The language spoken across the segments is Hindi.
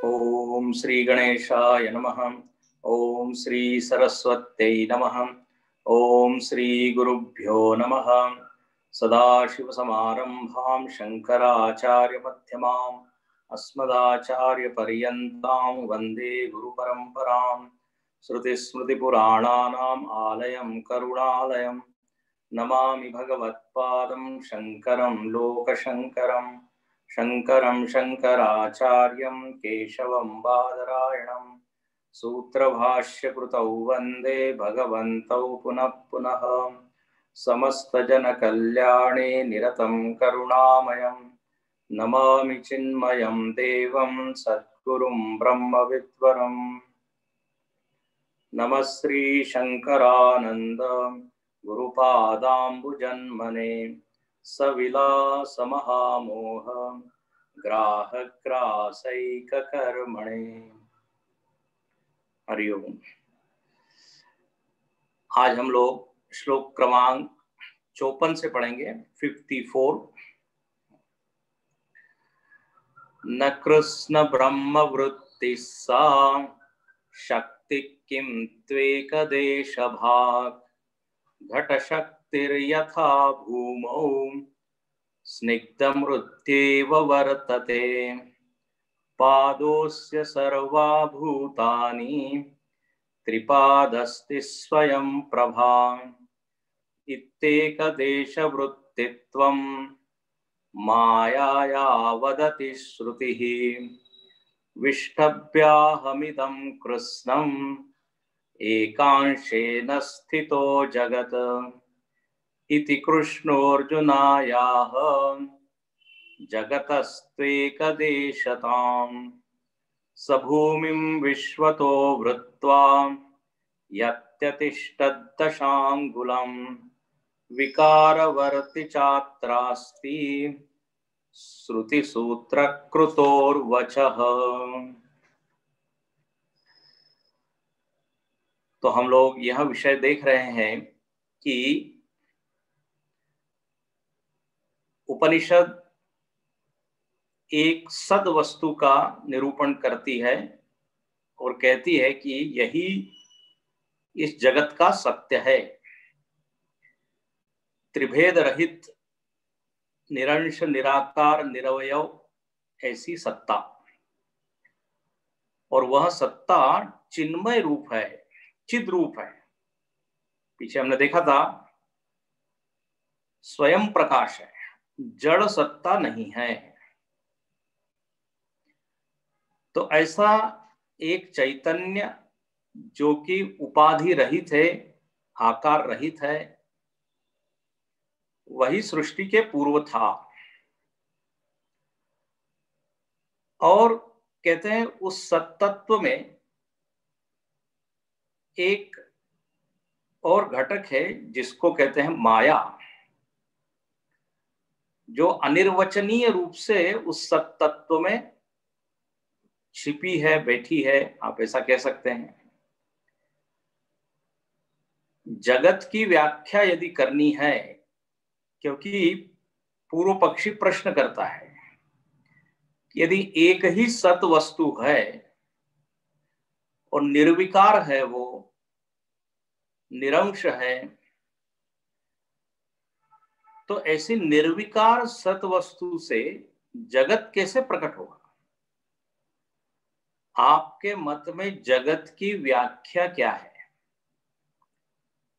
ओम श्री गणेशाय नमः। ओम श्री सरस्वत्यै नमः। ओम श्री गुरुभ्यो नमः। सदाशिवसमारम्भां शङ्कराचार्यमध्यमाम् अस्मदाचार्यपर्यन्तां वन्दे गुरुपरम्परां। श्रुतिस्मृतिपुराणानाम् आलयं करुणालयं नमामि भगवत्पादं शङ्करं लोकशङ्करम्। शङ्करं शङ्कराचार्यं केशवं बादरायणं सूत्रभाष्यकृतौ वन्दे भगवन्तौ पुनः पुनः। समस्तजनकल्याणे निरतं करुणामयं नमामि चिन्मयं देवं सद्गुरुं ब्रह्मविद्वरम्। नमः श्री शङ्करानन्द गुरुपादाम्बुजन्मने सविलासमहामोह ग्राहग्रासैककर्मणे। हरिओम। आज हम लोग श्लोक क्रमांक 54 से पढ़ेंगे 54। न कृष्ण ब्रह्मवृत्ति सा शक्ति किं त्वेकदेश भाग घटशक्तिर्यथा भूमौ स्निग्धमृत्येव वर्तते पादोस्य सर्वभूतानि त्रिपादस्ति स्वयं प्रभा इत्येकदेशवृत्तित्वं मायाया वदति श्रुतिः विष्टभ्याहमिदं कृष्णम् एकांशेन स्थितो जगत् इति कृष्णोऽर्जुनायाः जगतस्त्वेकदेशताम् स भूमिं विश्वतो वृत्वा यत्यतिष्ठद्दशाङ्गुलं विकारवर्ति चात्रास्ति श्रुतिसूत्रकृतोर्वचः। तो हम लोग यह विषय देख रहे हैं कि उपनिषद एक सद वस्तु का निरूपण करती है और कहती है कि यही इस जगत का सत्य है। त्रिभेद रहित निरंश निराकार निरवयव ऐसी सत्ता, और वह सत्ता चिन्मय रूप है, चिद रूप है। पीछे हमने देखा था स्वयं प्रकाश है, जड़ सत्ता नहीं है। तो ऐसा एक चैतन्य जो कि उपाधि रहित है, आकार रहित है, वही सृष्टि के पूर्व था। और कहते हैं उस सत्तत्व में एक और घटक है जिसको कहते हैं माया, जो अनिर्वचनीय रूप से उस सत्तत्व में छिपी है, बैठी है, आप ऐसा कह सकते हैं। जगत की व्याख्या यदि करनी है, क्योंकि पूर्व पक्षी प्रश्न करता है कि यदि एक ही सत वस्तु है और निर्विकार है, वो निरंश है, तो ऐसी निर्विकार सत वस्तु से जगत कैसे प्रकट होगा? आपके मत में जगत की व्याख्या क्या है?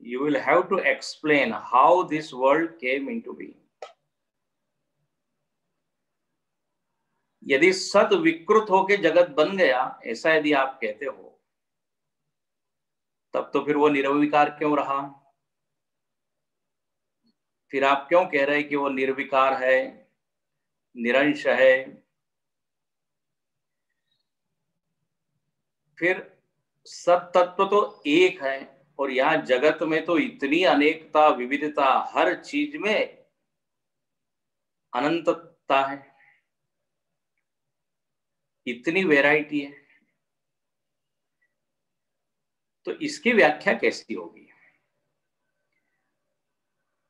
You will have to explain how this world came into being. यदि सत विकृत होके जगत बन गया, ऐसा यदि आप कहते हो, तब तो फिर वो निर्विकार क्यों रहा? फिर आप क्यों कह रहे हैं कि वो निर्विकार है, निरंश है? फिर सत तत्व तो एक है, और यहां जगत में तो इतनी अनेकता, विविधता, हर चीज में अनंतता है, इतनी वैरायटी है, तो इसकी व्याख्या कैसी होगी?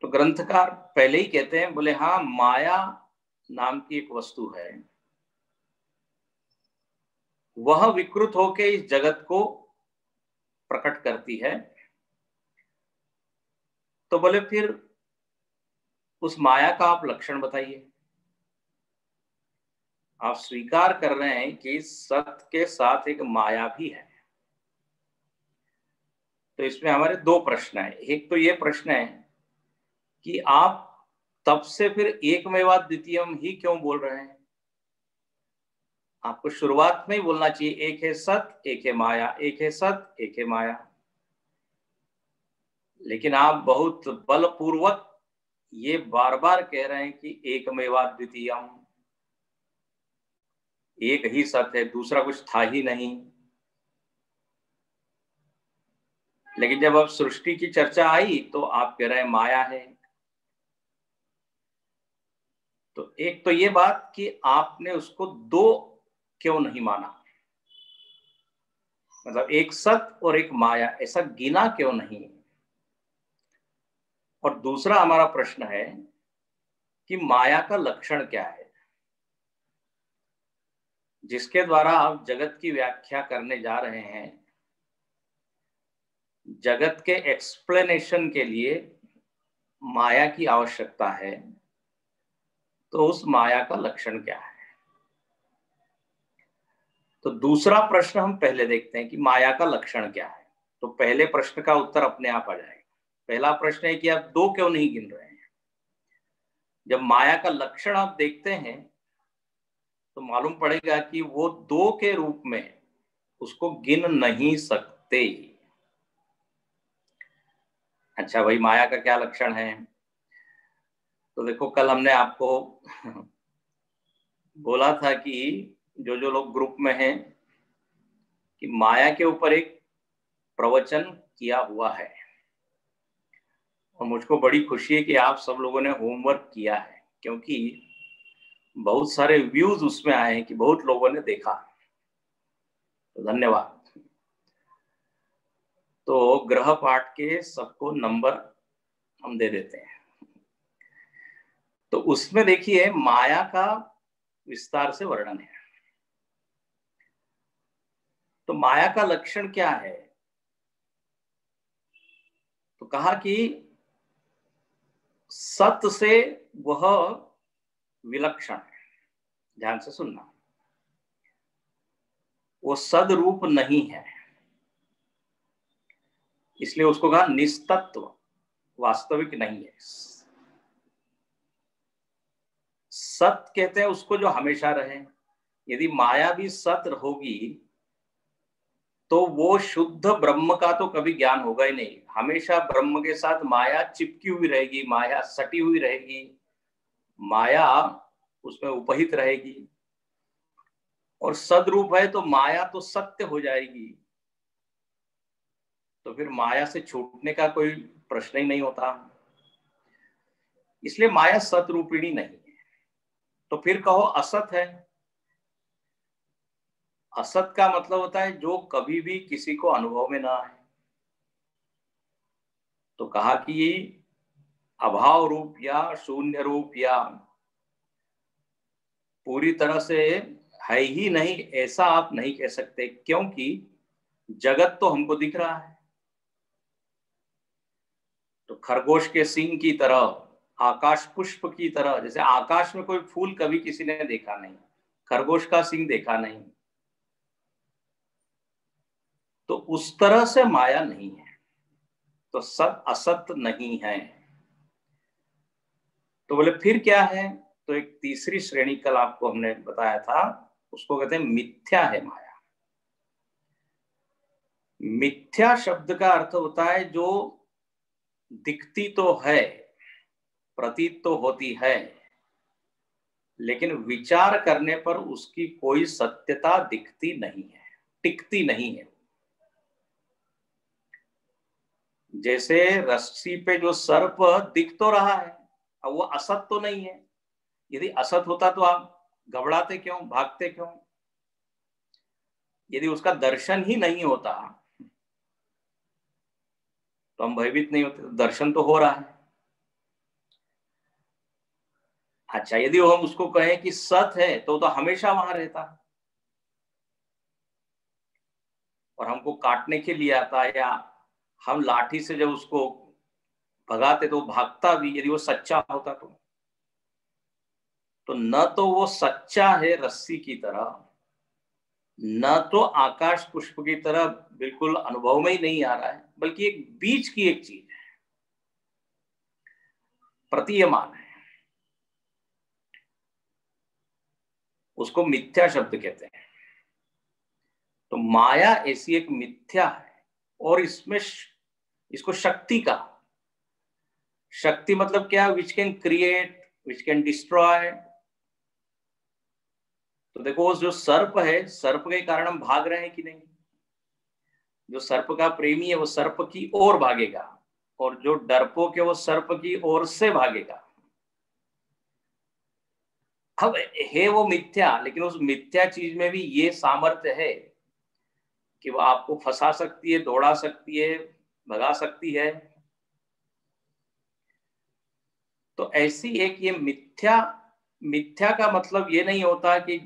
तो ग्रंथकार पहले ही कहते हैं, बोले हाँ, माया नाम की एक वस्तु है वह विकृत होकर इस जगत को प्रकट करती है। तो बोले फिर उस माया का आप लक्षण बताइए। आप स्वीकार कर रहे हैं कि सत्य के साथ एक माया भी है। तो इसमें हमारे दो प्रश्न है। एक तो ये प्रश्न है कि आप तब से फिर एकमेवाद्वितीयम ही क्यों बोल रहे हैं? आपको शुरुआत में ही बोलना चाहिए एक है सत्य, एक है माया, एक है सत्य, एक है माया। लेकिन आप बहुत बलपूर्वक ये बार बार कह रहे हैं कि एकमेवाद्वितीयम, एक ही सत्य है, दूसरा कुछ था ही नहीं। लेकिन जब अब सृष्टि की चर्चा आई तो आप कह रहे हैं माया है। तो एक तो ये बात कि आपने उसको दो क्यों नहीं माना, मतलब एक सत्य और एक माया ऐसा गिना क्यों नहीं। और दूसरा हमारा प्रश्न है कि माया का लक्षण क्या है, जिसके द्वारा आप जगत की व्याख्या करने जा रहे हैं। जगत के एक्सप्लेनेशन के लिए माया की आवश्यकता है, तो उस माया का लक्षण क्या है। तो दूसरा प्रश्न हम पहले देखते हैं कि माया का लक्षण क्या है। तो पहले प्रश्न का उत्तर अपने आप आ जाएगा। पहला प्रश्न है कि आप दो क्यों नहीं गिन रहे हैं। जब माया का लक्षण आप देखते हैं तो मालूम पड़ेगा कि वो दो के रूप में उसको गिन नहीं सकते। अच्छा भाई, माया का क्या लक्षण है? तो देखो, कल हमने आपको बोला था कि जो जो लोग ग्रुप में हैं कि माया के ऊपर एक प्रवचन किया हुआ है, और मुझको बड़ी खुशी है कि आप सब लोगों ने होमवर्क किया है, क्योंकि बहुत सारे व्यूज उसमें आए हैं कि बहुत लोगों ने देखा। तो धन्यवाद। तो ग्रह पाठ के सबको नंबर हम दे देते हैं। तो उसमें देखिए माया का विस्तार से वर्णन है। तो माया का लक्षण क्या है? तो कहा कि सत्य से वह विलक्षण है। ध्यान से सुनना, वो सदरूप नहीं है, इसलिए उसको कहा निस्तत्व, वास्तविक नहीं है। सत्य कहते हैं उसको जो हमेशा रहे। यदि माया भी सत्य होगी तो वो शुद्ध ब्रह्म का तो कभी ज्ञान होगा ही नहीं। हमेशा ब्रह्म के साथ माया चिपकी हुई रहेगी, माया सटी हुई रहेगी, माया उसमें उपहित रहेगी। और सदरूप है तो माया तो सत्य हो जाएगी, तो फिर माया से छूटने का कोई प्रश्न ही नहीं होता। इसलिए माया सतरूपिणी नहीं है। तो फिर कहो असत है। असत का मतलब होता है जो कभी भी किसी को अनुभव में ना आए। तो कहा कि अभाव रूप या शून्य रूप या पूरी तरह से है ही नहीं, ऐसा आप नहीं कह सकते, क्योंकि जगत तो हमको दिख रहा है। तो खरगोश के सींग की तरह, आकाश पुष्प की तरह, जैसे आकाश में कोई फूल कभी किसी ने देखा नहीं, खरगोश का सींग देखा नहीं, तो उस तरह से माया नहीं है। तो सत असत नहीं है। तो बोले फिर क्या है? तो एक तीसरी श्रेणी कल आपको हमने बताया था, उसको कहते हैं मिथ्या है माया। मिथ्या शब्द का अर्थ होता है जो दिखती तो है, प्रतीत तो होती है, लेकिन विचार करने पर उसकी कोई सत्यता दिखती नहीं है, टिकती नहीं है। जैसे रस्सी पे जो सर्प दिख तो रहा है, अब वो असत तो नहीं है। यदि असत होता तो आप घबराते क्यों, भागते क्यों? यदि उसका दर्शन ही नहीं होता तो हम भयभीत नहीं होते। दर्शन तो हो रहा है। अच्छा, यदि हम उसको कहें कि सत है तो हमेशा वहां रहता। और हमको काटने के लिए आता है, या हम लाठी से जब उसको भगाते तो भागता भी, यदि वो सच्चा होता तो न तो वो सच्चा है रस्सी की तरह, न तो आकाश पुष्प की तरह बिल्कुल अनुभव में ही नहीं आ रहा है, बल्कि एक बीच की एक चीज है, प्रतीयमान है। उसको मिथ्या शब्द कहते हैं। तो माया ऐसी एक मिथ्या है, और इसमें इसको शक्ति का, शक्ति मतलब क्या, which can create, which can destroy. तो देखो जो सर्प है, सर्प के कारण हम भाग रहे हैं कि नहीं? जो सर्प का प्रेमी है वो सर्प की ओर भागेगा, और जो डरपोक है वो सर्प की ओर से भागेगा। अब है वो मिथ्या, लेकिन उस मिथ्या चीज में भी ये सामर्थ्य है कि वो आपको फंसा सकती है, दौड़ा सकती है, भगा सकती है। तो ऐसी एक ये मिथ्या, मिथ्या का मतलब ये नहीं होता कि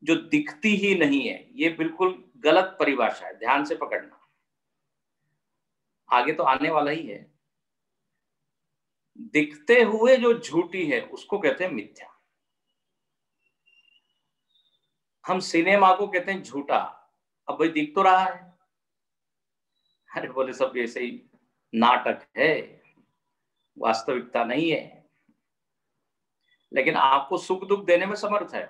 जो दिखती ही नहीं है, ये बिल्कुल गलत परिभाषा है, ध्यान से पकड़ना, आगे तो आने वाला ही है। दिखते हुए जो झूठी है उसको कहते हैं मिथ्या। हम सिनेमा को कहते हैं झूठा। अब भाई दिख तो रहा है, अरे बोले सब ऐसे ही नाटक है, वास्तविकता नहीं है, लेकिन आपको सुख दुख देने में समर्थ है।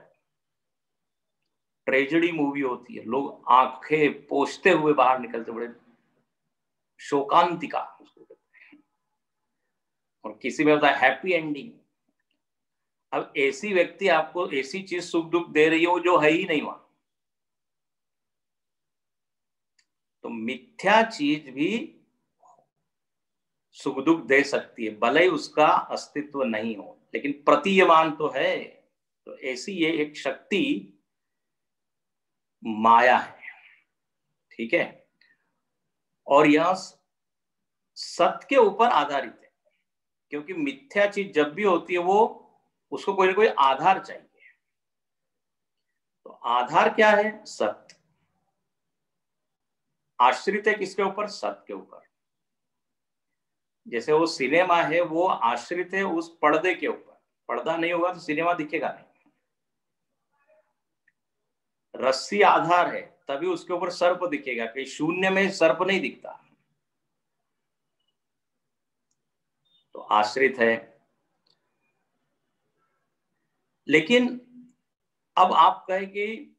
ट्रेजेडी मूवी होती है, लोग आंखें पोंछते हुए बाहर निकलते, बड़े शोकांतिका उसको कहते हैं, और किसी में होता है हैप्पी एंडिंग। अब ऐसी व्यक्ति आपको ऐसी चीज सुख दुख दे रही हो जो है ही नहीं वहां। तो मिथ्या चीज भी सुख दुख दे सकती है, भले ही उसका अस्तित्व नहीं हो, लेकिन प्रतीयमान तो है। तो ऐसी ये एक शक्ति माया है, ठीक है। और यह सत्य के ऊपर आधारित है, क्योंकि मिथ्या चीज जब भी होती है वो उसको कोई ना कोई आधार चाहिए। तो आधार क्या है? सत्य। आश्रित है किसके ऊपर? सत्य के ऊपर। जैसे वो सिनेमा है, वो आश्रित है उस पर्दे के ऊपर, पर्दा नहीं होगा तो सिनेमा दिखेगा नहीं। रस्सी आधार है, तभी उसके ऊपर सर्प दिखेगा, कि शून्य में सर्प नहीं दिखता। तो आश्रित है। लेकिन अब आप कहे कि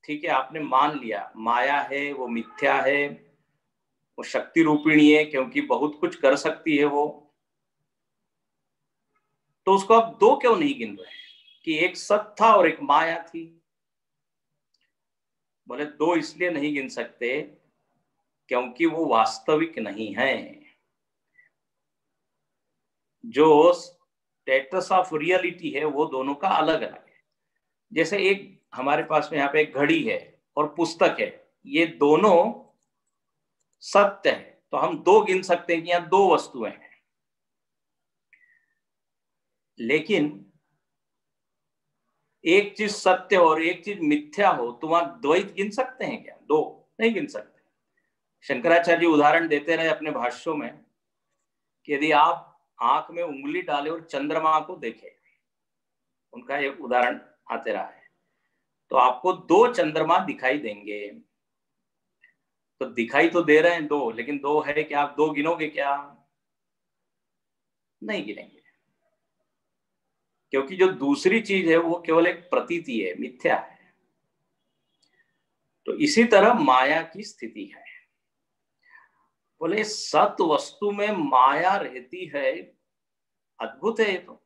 ठीक है, आपने मान लिया माया है, वो मिथ्या है, वो शक्ति रूपिणी है क्योंकि बहुत कुछ कर सकती है वो, तो उसको आप दो क्यों नहीं गिन रहे कि एक सत्य था और एक माया थी? बोले दो इसलिए नहीं गिन सकते क्योंकि वो वास्तविक नहीं है। जो स्टेटस ऑफ रियलिटी है वो दोनों का अलग अलग है। जैसे एक हमारे पास में यहाँ पे एक घड़ी है और पुस्तक है, ये दोनों सत्य है, तो हम दो गिन सकते हैं कि यहाँ दो वस्तुएं हैं। लेकिन एक चीज सत्य और एक चीज मिथ्या हो तो वहां द्वैत गिन सकते हैं क्या? दो नहीं गिन सकते। शंकराचार्य जी उदाहरण देते रहे अपने भाष्यों में कि यदि आप आंख में उंगली डाले और चंद्रमा को देखें, उनका एक उदाहरण आते रहा है, तो आपको दो चंद्रमा दिखाई देंगे। तो दिखाई तो दे रहे हैं दो, लेकिन दो है क्या? आप दो गिनोगे क्या? नहीं गिनेंगे, क्योंकि जो दूसरी चीज है वो केवल एक प्रतीति है, मिथ्या है। तो इसी तरह माया की स्थिति है। बोले सत वस्तु में माया रहती है, अद्भुत है ये तो।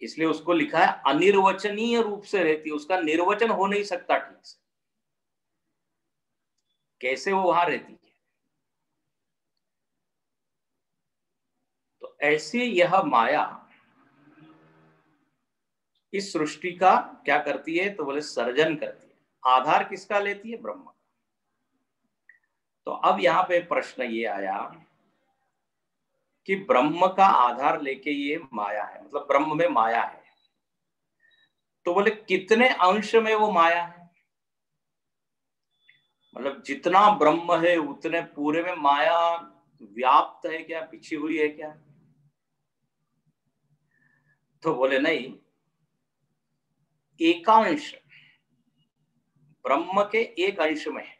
इसलिए उसको लिखा है अनिर्वचनीय रूप से रहती है, उसका निर्वचन हो नहीं सकता ठीक से। कैसे वो वहां रहती है? तो ऐसे यह माया इस सृष्टि का क्या करती है? तो बोले सर्जन करती है। आधार किसका लेती है? ब्रह्म। तो अब यहां पे प्रश्न ये आया कि ब्रह्म का आधार लेके ये माया है, मतलब ब्रह्म में माया है, तो बोले कितने अंश में वो माया है? मतलब जितना ब्रह्म है उतने पूरे में माया व्याप्त है क्या, बिछी हुई है क्या? तो बोले नहीं, एकांश ब्रह्म के एक अंश में है।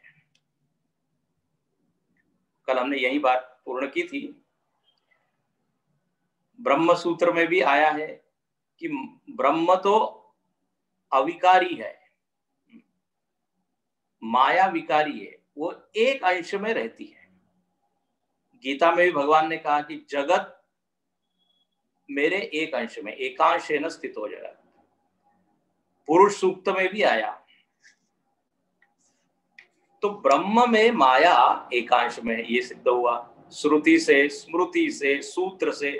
कल हमने यही बात पूर्ण की थी। ब्रह्म सूत्र में भी आया है कि ब्रह्म तो अविकारी है, माया विकारी है, वो एक अंश में रहती है। गीता में भी भगवान ने कहा कि जगत मेरे एक अंश में, एकांशेन स्थितो जगत। पुरुष सूक्त में भी आया। तो ब्रह्म में माया एकांश में है, ये सिद्ध हुआ श्रुति से, स्मृति से, सूत्र से।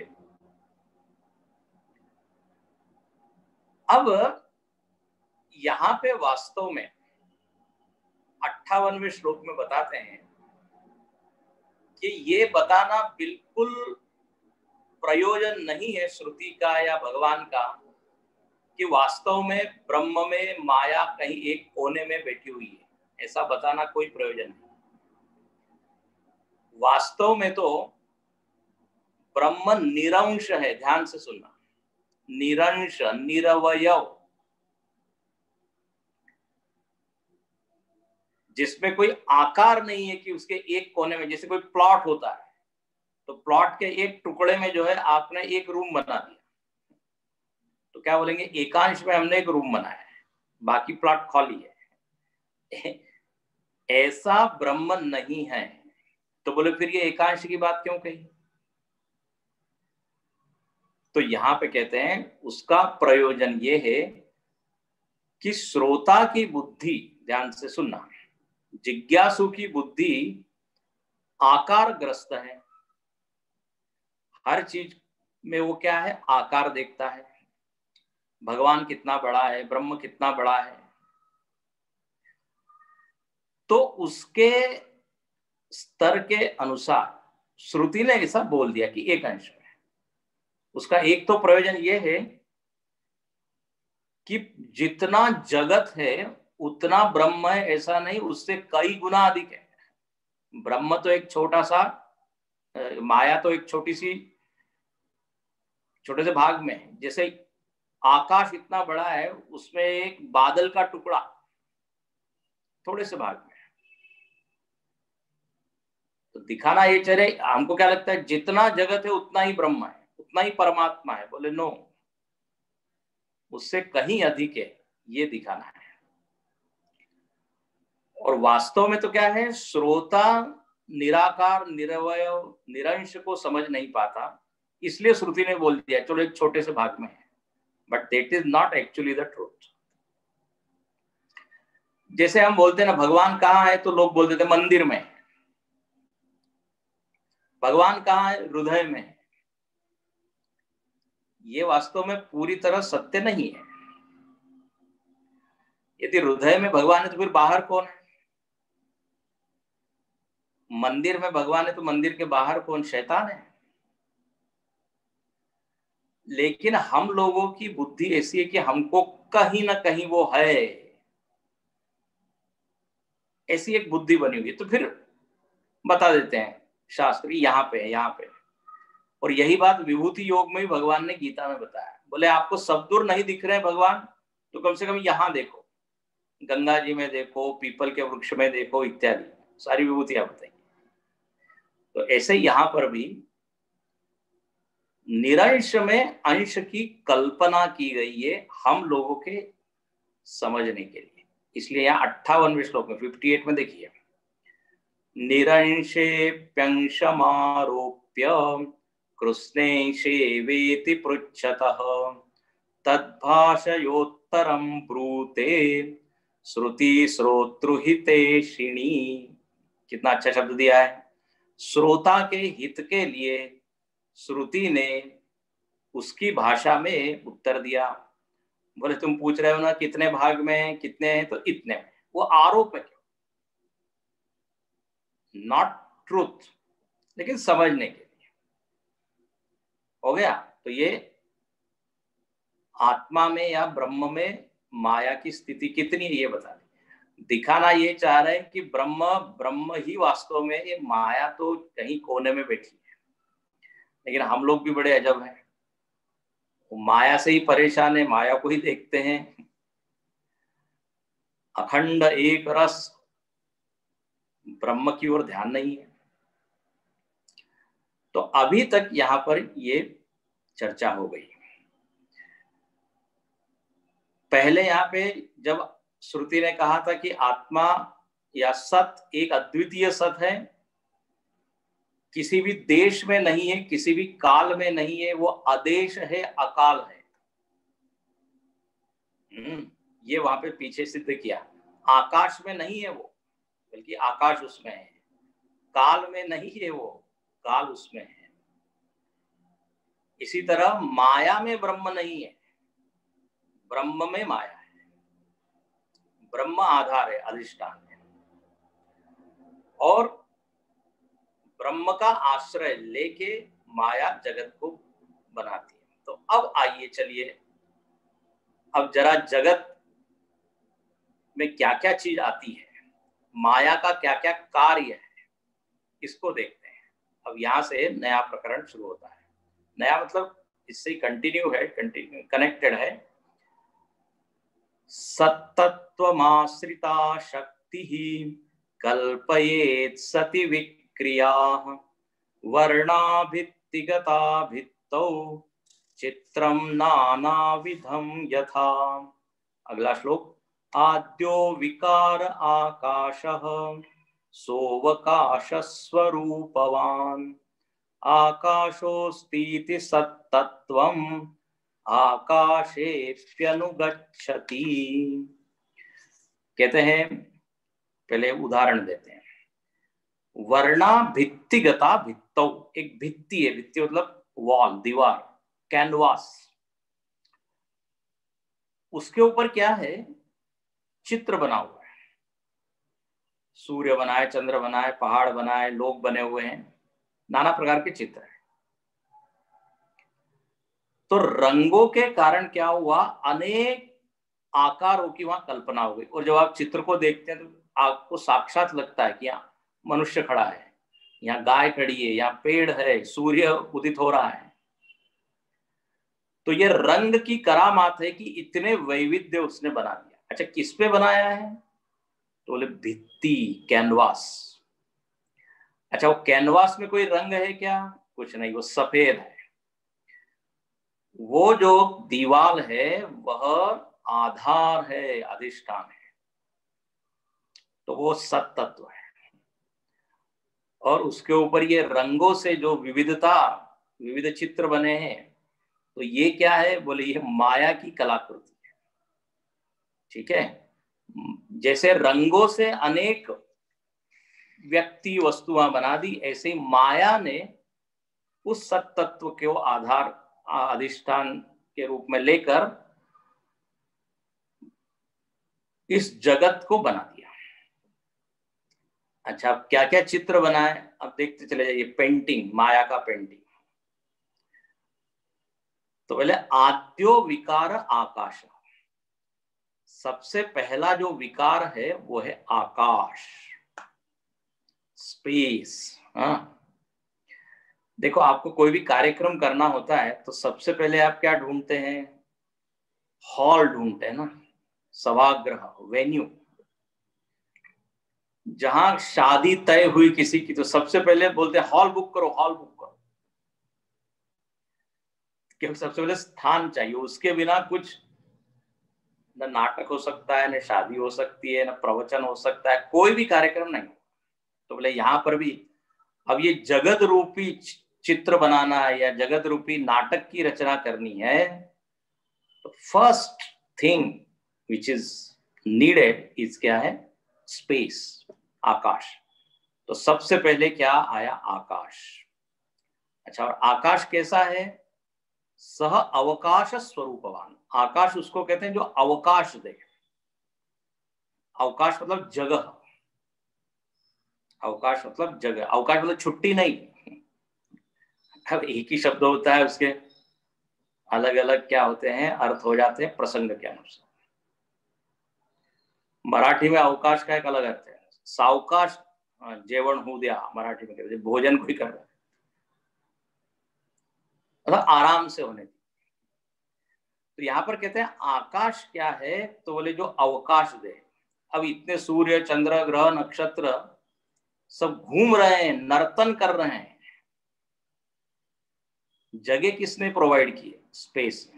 अब यहां पे वास्तव में 58वें श्लोक में बताते हैं कि ये बताना बिल्कुल प्रयोजन नहीं है श्रुति का या भगवान का कि वास्तव में ब्रह्म में माया कहीं एक कोने में बैठी हुई है, ऐसा बताना कोई प्रयोजन नहीं। वास्तव में तो ब्रह्म निरंश है, ध्यान से सुनना, निरंश, निरवयव, जिसमें कोई आकार नहीं है कि उसके एक कोने में, जैसे कोई प्लॉट होता है तो प्लॉट के एक टुकड़े में जो है आपने एक रूम बना दिया, तो क्या बोलेंगे, एकांश में हमने एक रूम बनाया है, बाकी प्लॉट खाली है। ऐसा ब्रह्म नहीं है। तो बोले फिर ये एकांश की बात क्यों कही? तो यहां पे कहते हैं उसका प्रयोजन ये है कि श्रोता की बुद्धि, ध्यान से सुनना, जिज्ञासु की बुद्धि आकारग्रस्त है। हर चीज में वो क्या है, आकार देखता है। भगवान कितना बड़ा है, ब्रह्म कितना बड़ा है, तो उसके स्तर के अनुसार श्रुति ने ऐसा बोल दिया कि एक अंश में। उसका एक तो प्रयोजन ये है कि जितना जगत है उतना ब्रह्म है ऐसा नहीं, उससे कई गुना अधिक है। ब्रह्म तो एक छोटा सा, माया तो एक छोटे से भाग में है। जैसे आकाश इतना बड़ा है, उसमें एक बादल का टुकड़ा थोड़े से भाग में। तो दिखाना ये चले, हमको क्या लगता है जितना जगत है उतना ही ब्रह्म है, उतना ही परमात्मा है। बोले नो, उससे कहीं अधिक है, ये दिखाना है। और वास्तव में तो क्या है, श्रोता निराकार, निरवय, निरंश को समझ नहीं पाता, इसलिए श्रुति ने बोल दिया चलो एक छोटे से भाग में है, but that is not actually the truth. जैसे हम बोलते हैं ना भगवान कहाँ है, तो लोग बोल देते मंदिर में। भगवान कहाँ है, हृदय में। ये वास्तव में पूरी तरह सत्य नहीं है। यदि हृदय में भगवान है तो फिर बाहर कौन है? मंदिर में भगवान है तो मंदिर के बाहर कौन, शैतान है? लेकिन हम लोगों की बुद्धि ऐसी है कि हमको कहीं ना कहीं वो है, ऐसी एक बुद्धि बनी हुई है। तो फिर बता देते हैं शास्त्र यहाँ पे है, यहाँ पे। और यही बात विभूति योग में भी भगवान ने गीता में बताया। बोले आपको सब दूर नहीं दिख रहे हैं भगवान, तो कम से कम यहाँ देखो, गंगा जी में देखो, पीपल के वृक्ष में देखो, इत्यादि सारी विभूतियां बताई। तो ऐसे यहाँ पर भी निरंश में अंश की कल्पना की गई है हम लोगों के समझने के लिए। इसलिए यहाँ 58वें श्लोक में 58 में देखिए, निरंशेऽप्यंशमारोप्य कृष्णेशेवेति पृच्छतः तद्भाषयोत्तरं ब्रूते श्रुति श्रोतृहितेशिणी। कितना अच्छा शब्द दिया है। श्रोता के हित के लिए श्रुति ने उसकी भाषा में उत्तर दिया। बोले तुम पूछ रहे हो ना कितने भाग में, कितने हैं, तो इतने में। वो आरोप है, नॉट ट्रूथ, लेकिन समझने के लिए। हो गया। तो ये आत्मा में या ब्रह्म में माया की स्थिति कितनी है ये बता दें। दिखाना ये चाह रहे हैं कि ब्रह्म ब्रह्म ही वास्तव में, ये माया तो कहीं कोने में बैठी है। लेकिन हम लोग भी बड़े अजब हैं, माया से ही परेशान है, माया को ही देखते हैं, अखंड एक रस ब्रह्म की ओर ध्यान नहीं है। तो अभी तक यहां पर ये चर्चा हो गई। पहले यहां पे जब श्रुति ने कहा था कि आत्मा या सत एक अद्वितीय सत है, किसी भी देश में नहीं है, किसी भी काल में नहीं है, वो अदेश है, अकाल है। ये वहां पे पीछे सिद्ध किया। आकाश में नहीं है वो, बल्कि आकाश उसमें है। काल में नहीं है वो, काल उसमें है। इसी तरह माया में ब्रह्म नहीं है, ब्रह्म में माया है। ब्रह्म आधार है, अधिष्ठान है, और ब्रह्म का आश्रय लेके माया जगत को बनाती है। तो अब आइए चलिए, अब जरा जगत में क्या क्या चीज आती है, माया का क्या क्या कार्य है, इसको देखते हैं। अब यहां से नया प्रकरण शुरू होता है। नया मतलब इससे कंटिन्यू है, कनेक्टेड है। सत्तत्वमाश्रिता शक्ति कल्पयेत् सति विक्रिया वर्णाभित्तिगता भित्तौ चित्रम नानाविधम यथा। अगला श्लोक। आद्यो विकार आकाशः सोऽवकाश स्वरूपवान् आकाशोऽस्तीति सत्तत्वम् आकाशेऽप्यनुगच्छति। कहते हैं, पहले उदाहरण देते हैं। वर्णा भित्तिगता भित्तौ, एक भित्ति है, भित्ति मतलब वॉल, दीवार, कैनवास। उसके ऊपर क्या है, चित्र बना हुआ है। सूर्य बनाए, चंद्र बनाए, पहाड़ बनाए, लोग बने हुए हैं, नाना प्रकार के चित्र हैं। तो रंगों के कारण क्या हुआ, अनेक आकारों की वहां कल्पना हो गई। और जब आप चित्र को देखते हैं तो आपको साक्षात लगता है कि यहाँ मनुष्य खड़ा है, यहाँ गाय खड़ी है, यहाँ पेड़ है, सूर्य उदित हो रहा है। तो ये रंग की करामात है कि इतने वैविध्य उसने बना दिया। अच्छा, किस पे बनाया है, तो बोले भित्ति, कैनवास। अच्छा, वो कैनवास में कोई रंग है क्या, कुछ नहीं, वो सफेद है। वो जो दीवाल है वह आधार है, अधिष्ठान है, तो वो सत तत्व है। और उसके ऊपर ये रंगों से जो विविधता, विविध चित्र बने हैं, तो ये क्या है, बोले ये माया की कलाकृति है। ठीक है, जैसे रंगों से अनेक व्यक्ति वस्तुएं बना दी, ऐसे ही माया ने उस सत तत्व के आधार, अधिष्ठान के रूप में लेकर इस जगत को बना दिया। अच्छा, अब क्या क्या चित्र बनाए, अब देखते चले जाइए। पेंटिंग, माया का पेंटिंग। तो पहले आद्यो विकार आकाश, सबसे पहला जो विकार है वो है आकाश, स्पेस। देखो, आपको कोई भी कार्यक्रम करना होता है तो सबसे पहले आप क्या ढूंढते हैं, हॉल ढूंढते हैं ना, सभागृह, वेन्यू। जहां शादी तय हुई किसी की, तो सबसे पहले बोलते हैं हॉल बुक करो, हॉल बुक करो। क्योंकि सबसे पहले स्थान चाहिए, उसके बिना कुछ न नाटक हो सकता है, न शादी हो सकती है, न प्रवचन हो सकता है, कोई भी कार्यक्रम नहीं। तो बोले यहां पर भी अब ये जगत रूपी चित्र बनाना है या जगत रूपी नाटक की रचना करनी है, तो first thing which is needed is क्या है, स्पेस, आकाश। तो सबसे पहले क्या आया, आकाश। अच्छा, और आकाश कैसा है, सह अवकाश स्वरूपवान। आकाश उसको कहते हैं जो अवकाश दे। अवकाश मतलब जगह, अवकाश मतलब जगह, अवकाश मतलब छुट्टी नहीं। अब एक ही शब्द होता है, उसके अलग अलग क्या होते हैं, अर्थ हो जाते हैं प्रसंग के अनुसार। मराठी में अवकाश का एक अलग अर्थ है। सावकाश जेवण होऊ द्या, मराठी में कहते भोजन कोई कर रहा है, मतलब आराम से होने। तो यहां पर कहते हैं आकाश क्या है, तो बोले जो अवकाश दे। अब इतने सूर्य चंद्र ग्रह नक्षत्र सब घूम रहे हैं, नर्तन कर रहे हैं, जगह किसने प्रोवाइड की? स्पेस।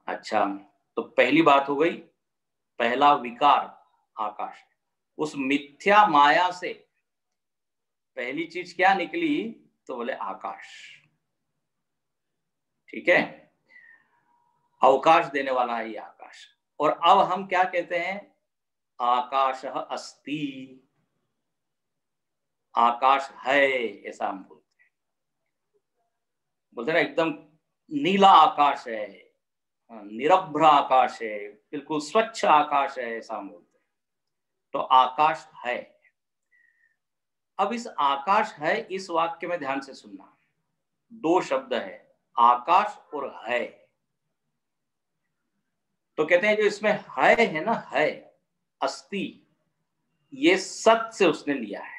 अच्छा, तो पहली बात हो गई, पहला विकार आकाश। उस मिथ्या माया से पहली चीज क्या निकली, तो बोले आकाश। ठीक है, अवकाश देने वाला है ये आकाश। और अब हम क्या कहते हैं? आकाश अस्ति, आकाश है, ऐसा हम बोलते हैं ना, एकदम नीला आकाश है, निरभ्र आकाश है, बिल्कुल स्वच्छ आकाश है, ऐसा हम बोलते हैं। तो आकाश है। अब इस आकाश है, इस वाक्य में ध्यान से सुनना, दो शब्द है, आकाश और है। तो कहते हैं जो इसमें है ना, है अस्ति, ये सत से उसने लिया है।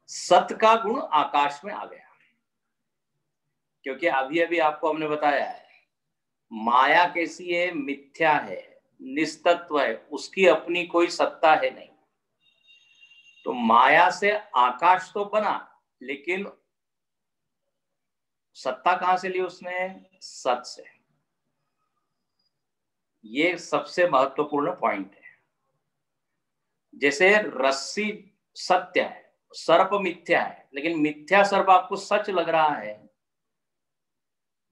सत का गुण आकाश में आ गया, क्योंकि अभी अभी आपको हमने बताया है माया कैसी है, मिथ्या है, निस्तत्व है, उसकी अपनी कोई सत्ता है नहीं। तो माया से आकाश तो बना, लेकिन सत्ता कहां से ली उसने? सत से। ये सबसे महत्वपूर्ण पॉइंट है। जैसे रस्सी सत्य है, सर्प मिथ्या है, लेकिन मिथ्या सर्प आपको सच लग रहा है,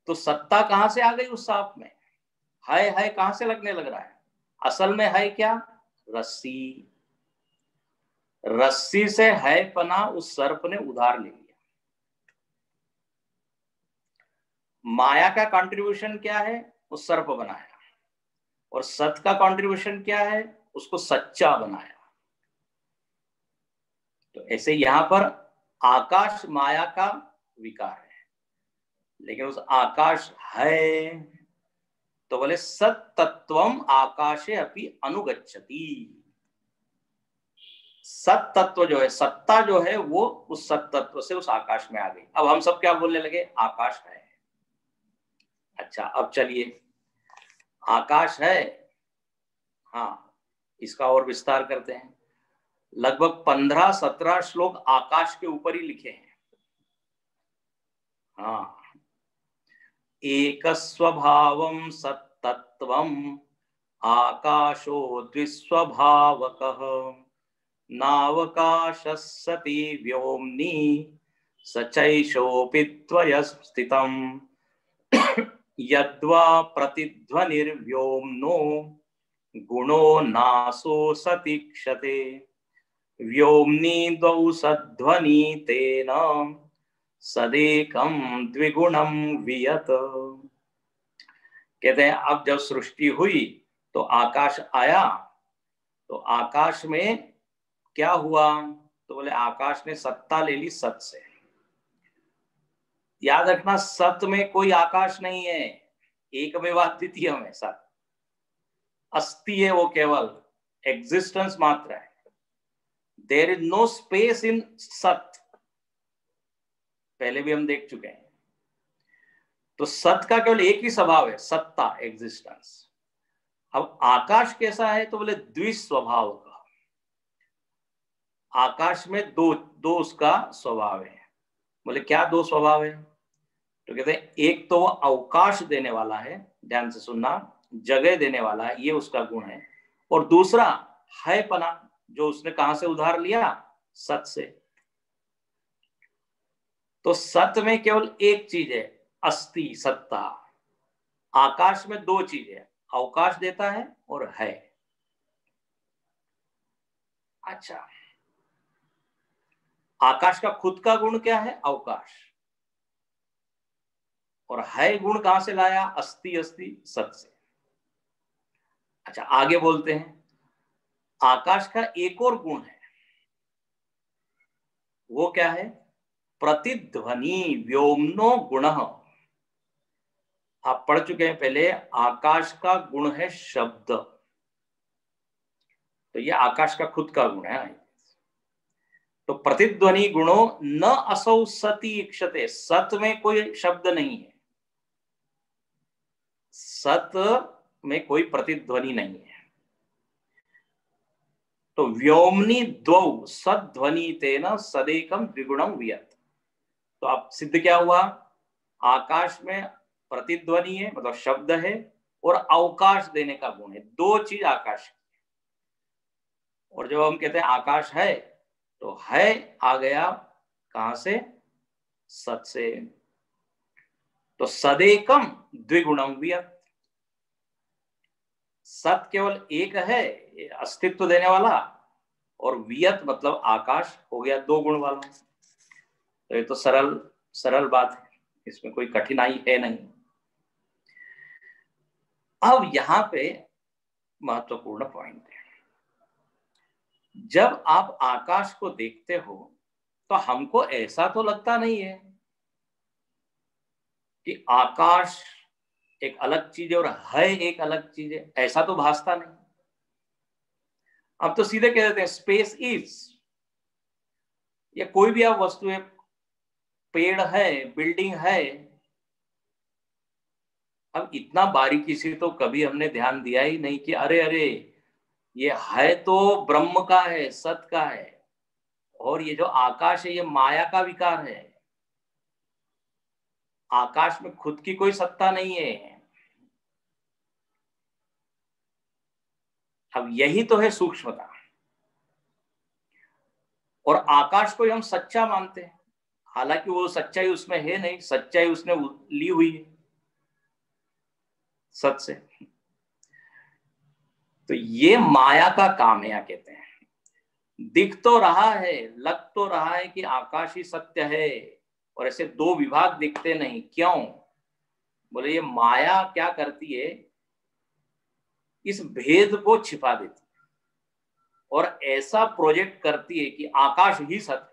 तो सत्ता कहां से आ गई उस सांप में? है कहां से लगने लग रहा है? असल में है क्या? रस्सी। रस्सी से है पना उस सर्प ने उधार ले लिया। माया का कंट्रीब्यूशन क्या है? उस सर्प बनाया। और सत का कंट्रीब्यूशन क्या है? उसको सच्चा बनाया। तो ऐसे यहां पर आकाश माया का विकार है, लेकिन उस आकाश है, तो बोले सत तत्वम आकाशे अपि अनुगच्छति। सत तत्व जो है, सत्ता जो है, वो उस सत तत्व से उस आकाश में आ गई। अब हम सब क्या बोलने लगे? आकाश है। अच्छा, अब चलिए, आकाश है, हाँ, इसका और विस्तार करते हैं। लगभग 15-17 श्लोक आकाश के ऊपर ही लिखे हैं। हाँ, एक स्वभावम सत्तत्वम आकाशो द्विस्वभावकः नावकाशः सति व्योम्नि सचैषोऽपि त्वयस्थितम् यद्वा प्रतिध्वनिर्व्योम्नो गुणो नासो सतीक्षते व्योम्नि द्वौ सध्वनि तेन सदेकम द्विगुणम वियत। कहते हैं अब जब सृष्टि हुई तो आकाश आया, तो आकाश में क्या हुआ? तो बोले आकाश ने सत्ता ले ली सत से। याद रखना, सत में कोई आकाश नहीं है, एकमेवाद्वितीय में सत। अस्ति है वो केवल एग्जिस्टेंस मात्र है। There is no space in सत, पहले भी हम देख चुके हैं। तो सत का केवल एक ही स्वभाव है, सत्ता, एग्जिस्टेंस। अब आकाश कैसा है? तो बोले द्विस्वभाव का। आकाश में दो उसका स्वभाव है। बोले क्या दो स्वभाव है? तो कहते हैं एक तो वो अवकाश देने वाला है, ध्यान से सुनना, जगह देने वाला है, ये उसका गुण है। और दूसरा है पना, जो उसने कहां से उधार लिया? सत से। तो सत में केवल एक चीज है, अस्ति, सत्ता। आकाश में दो चीज है, अवकाश देता है और है। अच्छा, आकाश का खुद का गुण क्या है? अवकाश। और है गुण कहां से लाया? अस्ति अस्ति, सत से। अच्छा, आगे बोलते हैं, आकाश का एक और गुण है, वो क्या है? प्रतिध्वनि व्योम्नो गुणः। आप पढ़ चुके हैं पहले, आकाश का गुण है शब्द, तो ये आकाश का खुद का गुण है। तो प्रतिध्वनि गुणों न असौ सति इक्षते, सत में कोई शब्द नहीं है, सत में कोई प्रतिध्वनि नहीं है। तो व्योमनी द्वौ सध्वनि तेन सदेकम द्विगुणम वियत। तो अब सिद्ध क्या हुआ, आकाश में प्रतिध्वनि है मतलब शब्द है, और अवकाश देने का गुण है, दो चीज आकाश। और जब हम कहते हैं आकाश है, तो है आ गया कहां से, सत से। तो सदेकम द्विगुणम वियत, सत केवल एक है अस्तित्व देने वाला, और वियत मतलब आकाश हो गया दो गुण वाला। तो ये तो सरल सरल बात है, इसमें कोई कठिनाई है नहीं। अब यहां पे महत्वपूर्ण पॉइंट है, जब आप आकाश को देखते हो तो हमको ऐसा तो लगता नहीं है कि आकाश एक अलग चीज है और है एक अलग चीज है, ऐसा तो भासता नहीं। अब तो सीधे कह देते हैं स्पेस इज, या कोई भी आप वस्तु है, पेड़ है, बिल्डिंग है। अब इतना बारीकी से तो कभी हमने ध्यान दिया ही नहीं कि अरे अरे ये है तो ब्रह्म का है, सत का है, और ये जो आकाश है ये माया का विकार है। आकाश में खुद की कोई सत्ता नहीं है। अब यही तो है सूक्ष्मता। और आकाश को हम सच्चा मानते हैं, हालांकि वो सच्चाई उसमें है नहीं, सच्चाई उसने ली हुई है सत से। तो ये माया का काम है, कहते हैं दिख तो रहा है, लग तो रहा है कि आकाश ही सत्य है, और ऐसे दो विभाग दिखते नहीं, क्यों? बोले ये माया क्या करती है, इस भेद को छिपा देती है और ऐसा प्रोजेक्ट करती है कि आकाश ही सत्य है।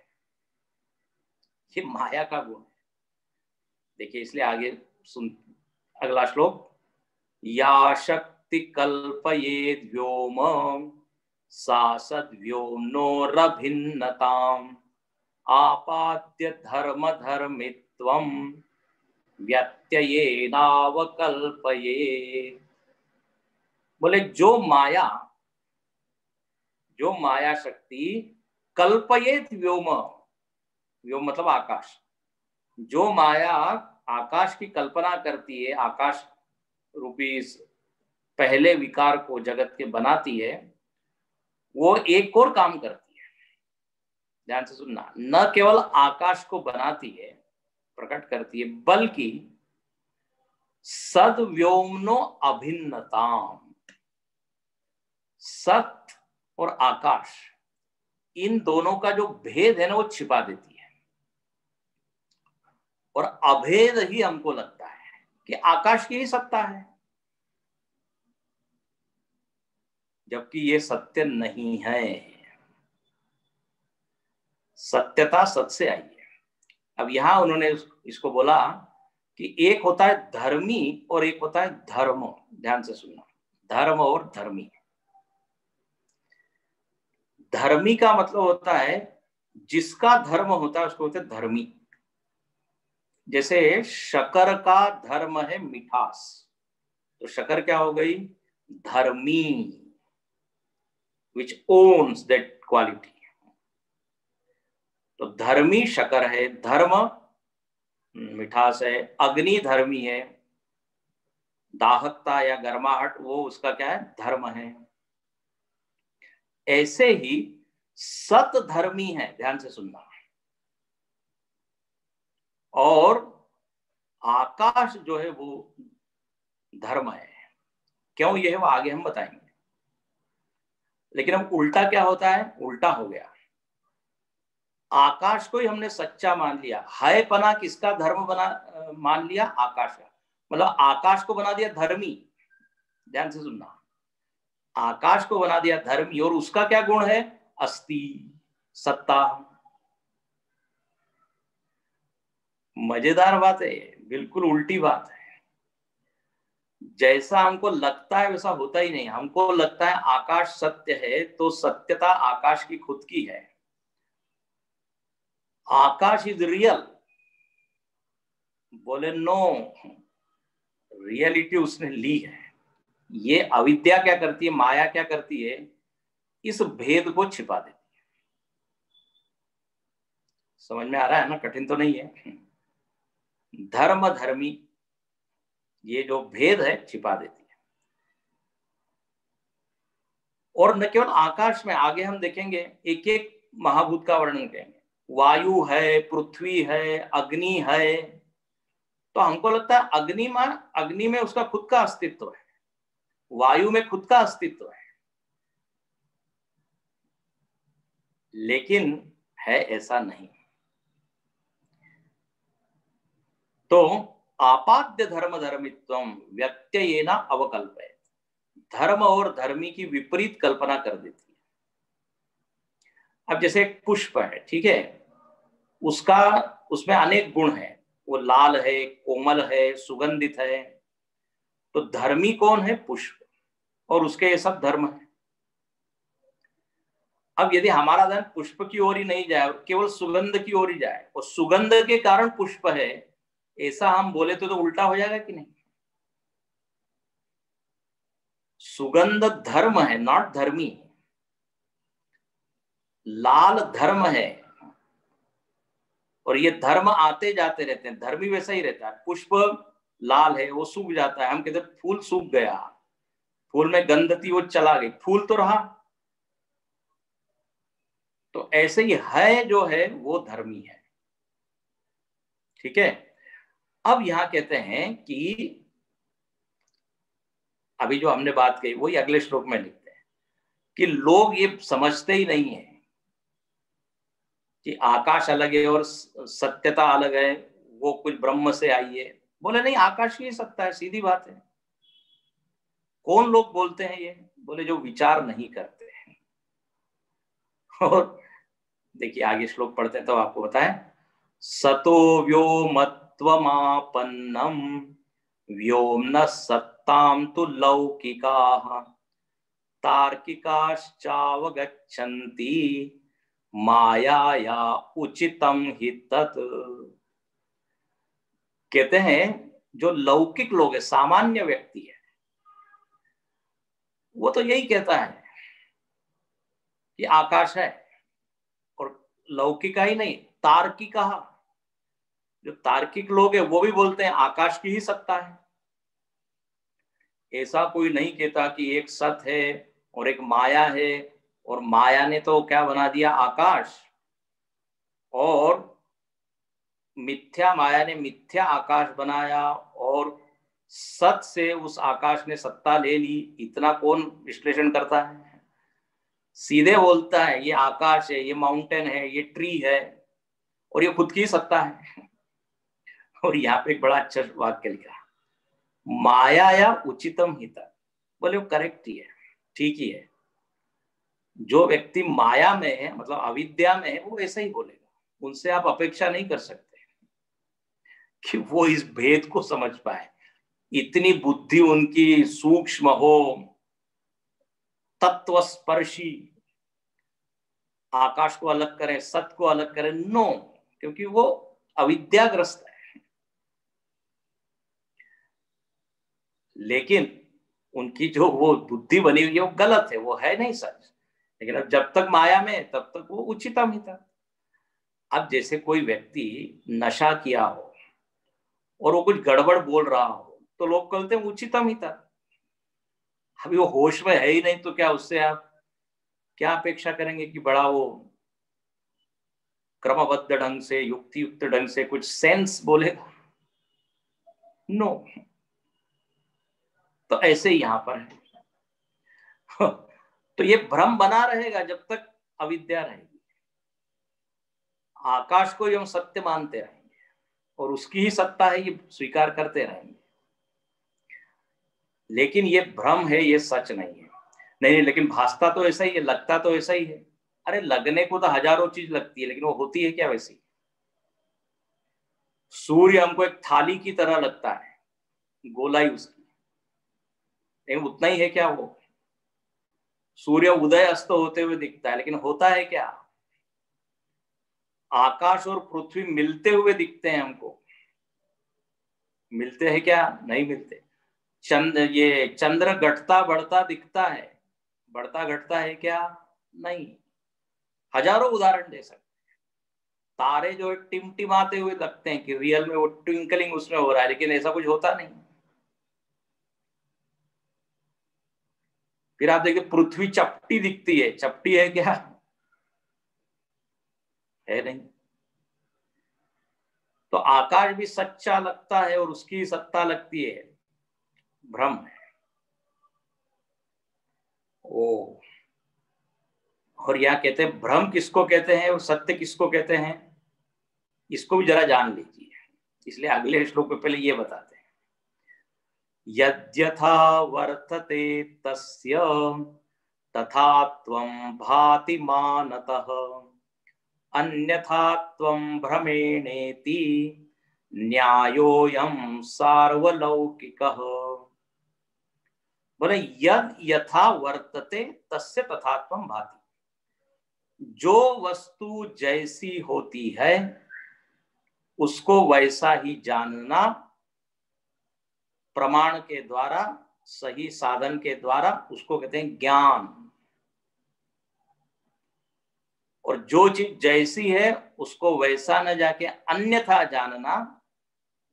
ये माया का गुण है। देखिए इसलिए आगे सुन, अगला श्लोक, या शक्ति कल्पयेद व्योम सा सद्व्योम्नोरभिन्नताम् आपाद्य धर्म धर्मित्वम व्यत्ययेनावकल्पये। बोले जो माया शक्ति कल्पयेत व्योम, व्योम मतलब आकाश, जो माया आकाश की कल्पना करती है, आकाश रूपी पहले विकार को जगत के बनाती है, वो एक और काम करती है। ध्यान से सुनना, न केवल आकाश को बनाती है, प्रकट करती है, बल्कि सद्व्योम्नो अभिन्नताम, सत और आकाश इन दोनों का जो भेद है ना, वो छिपा देती है। और अभेद ही हमको लगता है कि आकाश की ही सत्ता है, जबकि ये सत्य नहीं है। सत्यता सत से आई है। अब यहां उन्होंने इसको बोला कि एक होता है धर्मी और एक होता है धर्म। ध्यान से सुनना, धर्म और धर्मी। धर्मी का मतलब होता है जिसका धर्म होता है उसको बोलते हैं धर्मी। जैसे शक्कर का धर्म है मिठास, तो शक्कर क्या हो गई, धर्मी, विच ओन्स दैट क्वालिटी। तो धर्मी शक्कर है, धर्म मिठास है, अग्नि धर्मी है, दाहकता या गर्माहट वो उसका क्या है, धर्म है। ऐसे ही सत धर्मी है, ध्यान से सुनना, और आकाश जो है वो धर्म है। क्यों ये है वो आगे हम बताएंगे। लेकिन अब उल्टा क्या होता है, उल्टा हो गया, आकाश को ही हमने सच्चा मान लिया, है पना किसका धर्म बना मान लिया, आकाश का, मतलब आकाश को बना दिया धर्मी। ध्यान से सुनना, आकाश को बना दिया धर्मी, और उसका क्या गुण है, अस्ति, सत्ता। मजेदार बात है, बिल्कुल उल्टी बात है। जैसा हमको लगता है वैसा होता ही नहीं। हमको लगता है आकाश सत्य है, तो सत्यता आकाश की खुद की है। आकाश इज रियल, बोले नो, रियलिटी उसने ली है। ये अविद्या क्या करती है, माया क्या करती है, इस भेद को छिपा देती है। समझ में आ रहा है ना, कठिन तो नहीं है। धर्म धर्मी, ये जो भेद है छिपा देती है। और न केवल आकाश में, आगे हम देखेंगे एक एक महाभूत का वर्णन करेंगे। वायु है, पृथ्वी है, अग्नि है। तो हमको लगता है अग्नि में उसका खुद का अस्तित्व है, वायु में खुद का अस्तित्व है, लेकिन है ऐसा नहीं। तो आपाद्य धर्म धर्मित्वम व्यत्ययेन अवकल्पयेत्, धर्म और धर्मी की विपरीत कल्पना कर देती है। अब जैसे एक पुष्प है, ठीक है, उसमें अनेक गुण हैं, वो लाल है, कोमल है, सुगंधित है। तो धर्मी कौन है, पुष्प, और उसके ये सब धर्म है। अब यदि हमारा ध्यान पुष्प की ओर ही नहीं जाए, केवल सुगंध की ओर ही जाए, और सुगंध के कारण पुष्प है, ऐसा हम बोले तो उल्टा हो जाएगा कि नहीं। सुगंध धर्म है, नॉट धर्मी। लाल धर्म है, और ये धर्म आते जाते रहते हैं, धर्मी वैसा ही रहता है। पुष्प लाल है, वो सूख जाता है, हम कहते फूल सूख गया, फूल में गंध थी वो चला गई, फूल तो रहा। तो ऐसे ही है जो है वो धर्मी है, ठीक है। अब यहां कहते हैं कि अभी जो हमने बात कही वही अगले श्लोक में लिखते हैं कि लोग ये समझते ही नहीं है कि आकाश अलग है और सत्यता अलग है, वो कुछ ब्रह्म से आई है। बोले नहीं, आकाश ही सत्ता है, सीधी बात है। कौन लोग बोलते हैं ये, बोले जो विचार नहीं करते हैं। और देखिए आगे श्लोक पढ़ते हैं तो आपको बताएं, सतो व्योमत्वमापन्नम व्योम्न सत्तां तु लौकिकाः तार्किकाश्चावगच्छन्ति मायाया उचितम हि तत्। कहते हैं जो लौकिक लोग है, सामान्य व्यक्ति है, वो तो यही कहता है कि आकाश है, और लौकिका ही नहीं, तार्किका, जो तार्किक लोग है वो भी बोलते हैं आकाश की ही सत्ता है। ऐसा कोई नहीं कहता कि एक सत है और एक माया है, और माया ने तो क्या बना दिया, आकाश, और मिथ्या माया ने मिथ्या आकाश बनाया, और सत से उस आकाश ने सत्ता ले ली। इतना कौन विश्लेषण करता है। सीधे बोलता है ये आकाश है, ये माउंटेन है, ये ट्री है, और ये खुद की सत्ता है। और यहाँ पे एक बड़ा अच्छा वाक्य लिखा, माया या उचितम हिता। बोले वो करेक्ट ही है, ठीक ही है। जो व्यक्ति माया में है, मतलब अविद्या में है, वो ऐसा ही बोलेगा। उनसे आप अपेक्षा नहीं कर सकते कि वो इस भेद को समझ पाए, इतनी बुद्धि उनकी सूक्ष्म हो, तत्वस्पर्शी, आकाश को अलग करें, सत्य को अलग करें, नो, क्योंकि वो अविद्याग्रस्त है। लेकिन उनकी जो वो बुद्धि बनी हुई है वो गलत है, वो है नहीं सच। लेकिन अब जब तक माया में, तब तक वो उचितम ही था। अब जैसे कोई व्यक्ति नशा किया हो और वो कुछ गड़बड़ बोल रहा हो, तो लोग कहते हैं उचितम ही था। अभी वो होश में है ही नहीं, तो क्या उससे आप क्या अपेक्षा करेंगे कि बड़ा वो क्रमबद्ध ढंग से, युक्ति युक्त ढंग से कुछ सेंस बोलेगा, नो। तो ऐसे ही यहां पर है। तो ये भ्रम बना रहेगा जब तक अविद्या रहेगी। आकाश को हम सत्य मानते रहेंगे और उसकी ही सत्ता है, ये स्वीकार करते रहेंगे, लेकिन ये भ्रम है, ये सच नहीं है। नहीं, लेकिन भासता तो ऐसा ही है, लगता तो ऐसा ही है। अरे लगने को तो हजारों चीज लगती है, लेकिन वो होती है क्या वैसी। सूर्य हमको एक थाली की तरह लगता है, गोलाई उसकी, लेकिन उतना ही है क्या वो? सूर्य उदय अस्त होते हुए दिखता है, लेकिन होता है क्या? आकाश और पृथ्वी मिलते हुए दिखते हैं हमको। मिलते हैं क्या? नहीं मिलते। चंद्र घटता बढ़ता दिखता है, बढ़ता घटता है क्या? नहीं। हजारों उदाहरण दे सकते। तारे जो है टिमटिमाते हुए लगते हैं कि रियल में वो ट्विंकलिंग उसमें हो रहा है, लेकिन ऐसा कुछ होता नहीं। फिर आप देखिए पृथ्वी चपटी दिखती है, चपटी है क्या? है नहीं। तो आकाश भी सच्चा लगता है और उसकी सत्ता लगती है, भ्रम है। ओ, और यहाँ कहते हैं भ्रम किसको कहते हैं और सत्य किसको कहते हैं, इसको भी जरा जान लीजिए। इसलिए अगले श्लोक में पहले ये बताते हैं। यद्यथा वर्तते तस्य तथा त्वं भाति मानतः अन्यथा त्वं भ्रमेणेति न्यायोऽयं सार्वलौकिकः। बोले यद यथा वर्तते तस्य तथा त्वं भाति। जो वस्तु जैसी होती है उसको वैसा ही जानना प्रमाण के द्वारा, सही साधन के द्वारा, उसको कहते हैं ज्ञान। और जो चीज जैसी है उसको वैसा न जाके अन्यथा जानना,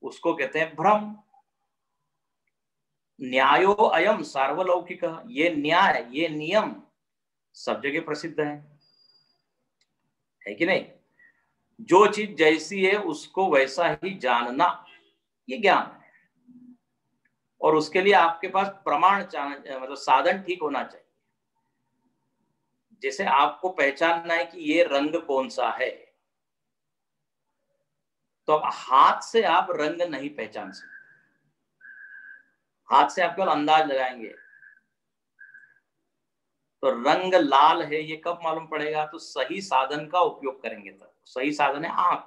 उसको कहते हैं भ्रम। न्यायो अयम सार्वलौकिक। ये न्याय, ये नियम सब जगह प्रसिद्ध है कि नहीं? जो चीज जैसी है उसको वैसा ही जानना, ये ज्ञान है। और उसके लिए आपके पास प्रमाण मतलब साधन ठीक होना चाहिए। जैसे आपको पहचानना है कि ये रंग कौन सा है, तो अब हाथ से आप रंग नहीं पहचान सकते। हाथ से आप केवल अंदाज लगाएंगे। तो रंग लाल है ये कब मालूम पड़ेगा? तो सही साधन का उपयोग करेंगे तब। सही साधन है आंख,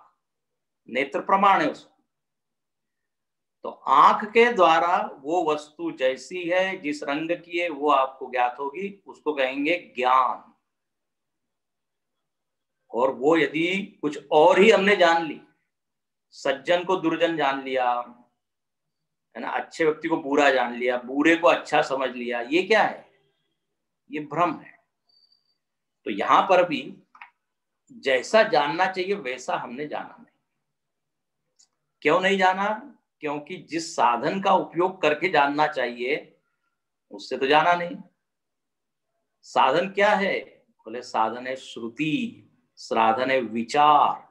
नेत्र प्रमाण है उसको। तो आंख के द्वारा वो वस्तु जैसी है, जिस रंग की है, वो आपको ज्ञात होगी, उसको कहेंगे ज्ञान। और वो यदि कुछ और ही हमने जान ली, सज्जन को दुर्जन जान लिया, है ना, अच्छे व्यक्ति को बुरा जान लिया, बुरे को अच्छा समझ लिया, ये क्या है? ये भ्रम है। तो यहां पर भी जैसा जानना चाहिए वैसा हमने जाना नहीं। क्यों नहीं जाना? क्योंकि जिस साधन का उपयोग करके जानना चाहिए उससे तो जाना नहीं। साधन क्या है? बोले साधन है श्रुति, साधन है विचार।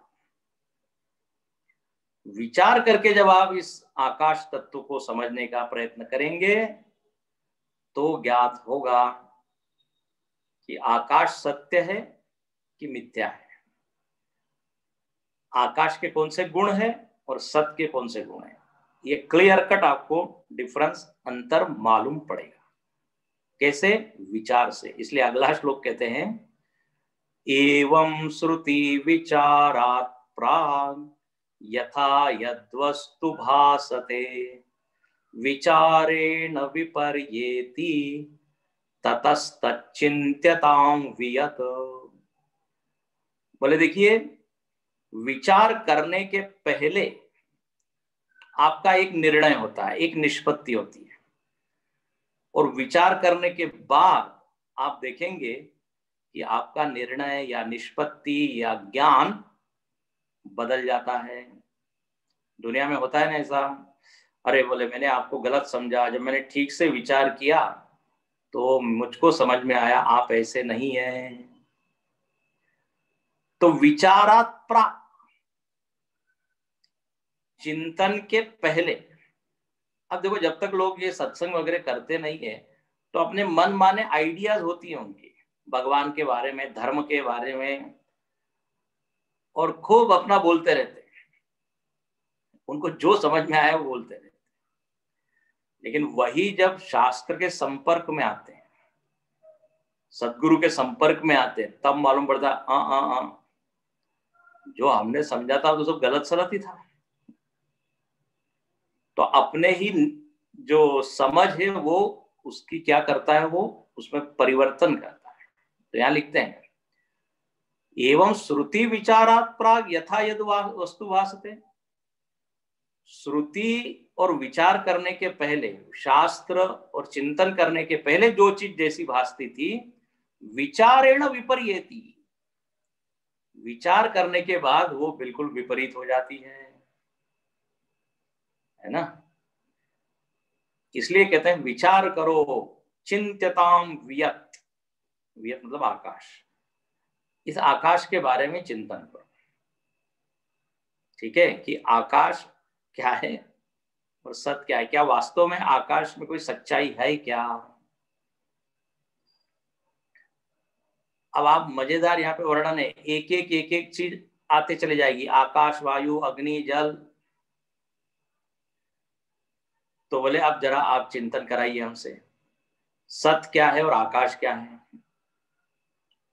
विचार करके जब आप इस आकाश तत्व को समझने का प्रयत्न करेंगे तो ज्ञात होगा कि आकाश सत्य है कि मिथ्या है, आकाश के कौन से गुण है और सत्य के कौन से गुण है। ये क्लियर कट आपको डिफरेंस, अंतर मालूम पड़ेगा। कैसे? विचार से। इसलिए अगला श्लोक कहते हैं एवं श्रुति विचारात् प्राग यथा यद्वस्तु भासते विचारेण विपर्येति ततस्तच्चिन्त्यतां वियत। बोले देखिए, विचार करने के पहले आपका एक निर्णय होता है, एक निष्पत्ति होती है। और विचार करने के बाद आप देखेंगे कि आपका निर्णय या निष्पत्ति या ज्ञान बदल जाता है। दुनिया में होता है ना ऐसा, अरे बोले मैंने आपको गलत समझा, जब मैंने ठीक से विचार किया तो मुझको समझ में आया आप ऐसे नहीं है। तो विचारात् प्राक्, चिंतन के पहले। अब देखो, जब तक लोग ये सत्संग वगैरह करते नहीं है तो अपने मन माने आइडियाज होती है उनकी भगवान के बारे में, धर्म के बारे में, और खूब अपना बोलते रहते हैं। उनको जो समझ में आया वो बोलते रहते हैं। लेकिन वही जब शास्त्र के संपर्क में आते हैं, सदगुरु के संपर्क में आते हैं, तब मालूम पड़ता है जो हमने समझा था तो सब गलत सलत ही था। तो अपने ही जो समझ है वो उसकी क्या करता है, वो उसमें परिवर्तन करता है। तो यहां लिखते हैं एवं श्रुति विचारात प्राग यथा यद वस्तु भासते। श्रुति और विचार करने के पहले, शास्त्र और चिंतन करने के पहले जो चीज जैसी भासती थी, विचारेण विपर्येति, विचार करने के बाद वो बिल्कुल विपरीत हो जाती है ना। इसलिए कहते हैं विचार करो, चिंत्यताम वियत, वियत मतलब आकाश, इस आकाश के बारे में चिंतन करो। ठीक है, कि आकाश क्या है और सत्य क्या है, क्या वास्तव में आकाश में कोई सच्चाई है क्या। अब आप मजेदार यहाँ पे वर्णन है, एक एक चीज आते चले जाएगी, आकाश, वायु, अग्नि, जल। तो बोले अब जरा आप चिंतन कराइए हमसे, सत्य क्या है और आकाश क्या है।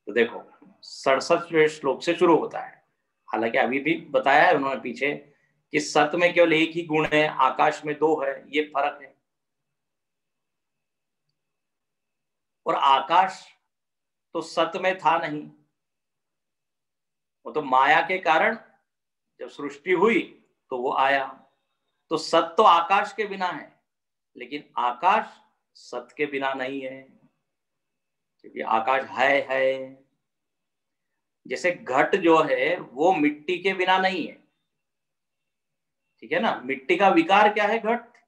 तो देखो 67वें श्लोक से शुरू होता है। हालांकि अभी भी बताया है उन्होंने पीछे कि सत्य में केवल एक ही गुण है, आकाश में दो है, ये फर्क है। और आकाश तो सत्य में था नहीं, वो तो माया के कारण जब सृष्टि हुई तो वो आया। तो सत्य तो आकाश के बिना है, लेकिन आकाश सत्य के बिना नहीं है, क्योंकि आकाश है। जैसे घट जो है वो मिट्टी के बिना नहीं है, ठीक है ना। मिट्टी का विकार क्या है, घट।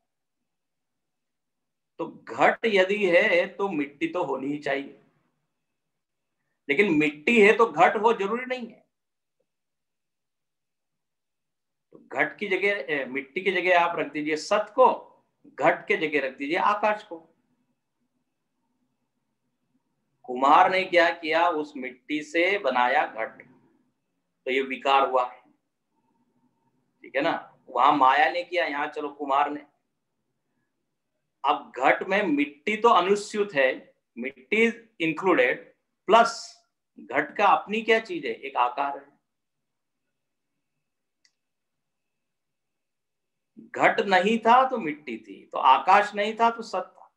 तो घट यदि है तो मिट्टी तो होनी ही चाहिए, लेकिन मिट्टी है तो घट हो जरूरी नहीं है। तो घट की जगह, मिट्टी की जगह आप रख दीजिए सत्य को, घट के जगह रख दीजिए आकाश को। कुम्हार ने क्या किया, उस मिट्टी से बनाया घट, तो ये विकार हुआ, ठीक है ना। वहां माया ने किया, यहाँ चलो कुम्हार ने। अब घट में मिट्टी तो अनुस्यूत है, मिट्टी इंक्लूडेड, प्लस घट का अपनी क्या चीज है, एक आकार है। घट नहीं था तो मिट्टी थी, तो आकाश नहीं था तो सत था।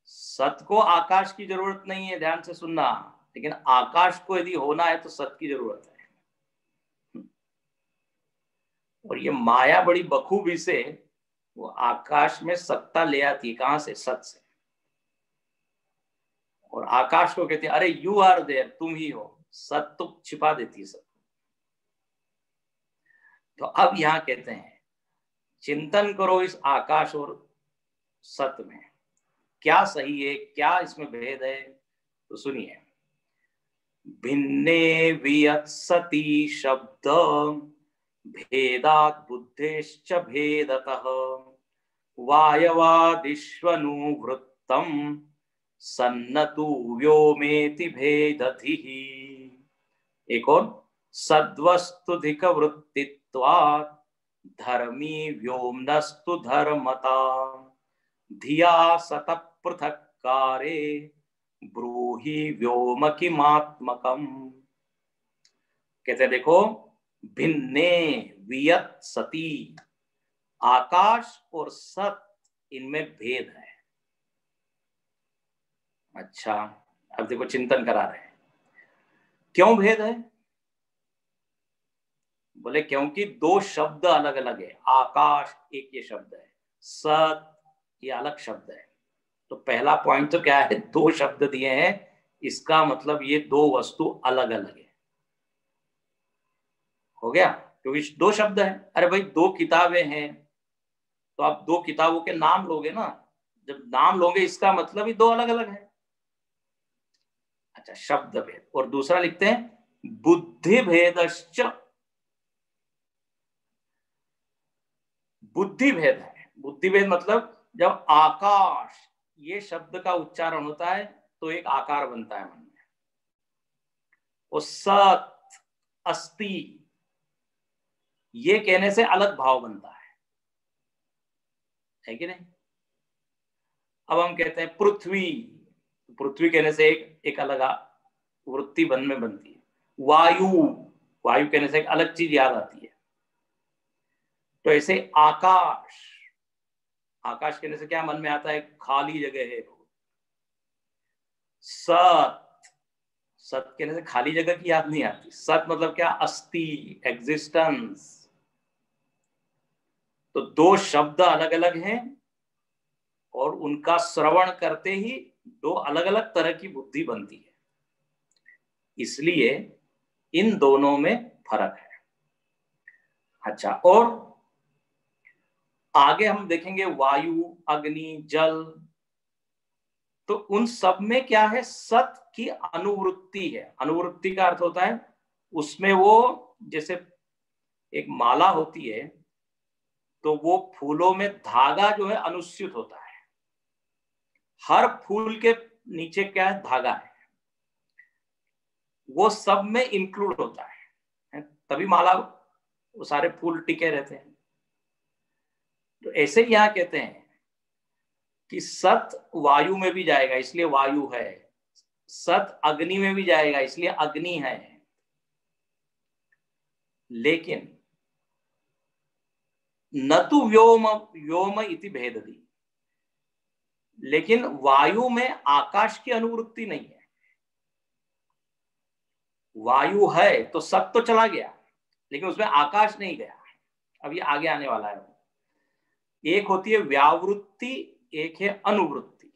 सत को आकाश की जरूरत नहीं है, ध्यान से सुनना, लेकिन आकाश को यदि होना है तो सत की जरूरत है। और ये माया बड़ी बखूबी से वो आकाश में सत्ता ले आती है, कहां से, सत से। और आकाश को कहते हैं अरे यू आर देयर, तुम ही हो। सत तो छिपा देती है सब। तो अब यहां कहते हैं चिंतन करो इस आकाश और सत में, क्या सही है, क्या इसमें भेद है। तो सुनिए, भिन्ने वियत्सति शब्द भेदात् बुद्धेश्च भेदतः वायवादिष्वनुवृत्तम सन्नतु व्योमेति भेदधिः। एक और, सद्वस्तुधिक वृत्तित्वात् धर्मी व्योम्नस्तु धर्मता धिया सत पृथक्कारे ब्रूहि व्योम किमात्मकम्। कहते देखो, भिन्ने वियत सती, आकाश और सत इनमें भेद है। अच्छा, अब देखो चिंतन करा रहे हैं, क्यों भेद है। बोले क्योंकि दो शब्द अलग अलग है। आकाश एक ये शब्द है, सत ये अलग शब्द है। तो पहला पॉइंट तो क्या है, दो शब्द दिए हैं, इसका मतलब ये दो वस्तु अलग अलग है। हो गया, क्योंकि दो शब्द है। अरे भाई दो किताबें हैं, तो आप दो किताबों के नाम लोगे ना, जब नाम लोगे इसका मतलब ही दो अलग अलग है। अच्छा, शब्द भेद। और दूसरा लिखते हैं बुद्धि भेदश्च, बुद्धि भेद है। बुद्धि भेद मतलब जब आकाश ये शब्द का उच्चारण होता है तो एक आकार बनता है मन में, और सत अस्ति ये कहने से अलग भाव बनता है कि नहीं। अब हम कहते हैं पृथ्वी, पृथ्वी कहने से एक अलग वृत्ति मन में बनती है। वायु, वायु कहने से एक अलग चीज याद आती है। तो ऐसे आकाश, आकाश कहने से क्या मन में आता है? खाली जगह है। सत, सत कहने से खाली जगह की याद नहीं आती। सत मतलब क्या? अस्थि, एग्जिस्टेंस। तो दो शब्द अलग अलग हैं और उनका श्रवण करते ही दो अलग अलग तरह की बुद्धि बनती है, इसलिए इन दोनों में फर्क है। अच्छा, और आगे हम देखेंगे वायु, अग्नि, जल, तो उन सब में क्या है? सत की अनुवृत्ति है। अनुवृत्ति का अर्थ होता है उसमें वो, जैसे एक माला होती है तो वो फूलों में धागा जो है अनुस्यूत होता है। हर फूल के नीचे क्या है? धागा है। वो सब में इंक्लूड होता है, तभी माला, वो सारे फूल टिके रहते हैं। तो ऐसे ही यहां कहते हैं कि सत वायु में भी जाएगा इसलिए वायु है, सत अग्नि में भी जाएगा इसलिए अग्नि है। लेकिन न तो व्योम व्योम इति भेदति, लेकिन वायु में आकाश की अनुवृत्ति नहीं है। वायु है तो सत तो चला गया, लेकिन उसमें आकाश नहीं गया। अब ये आगे आने वाला है। एक होती है व्यावृत्ति, एक है अनुवृत्ति।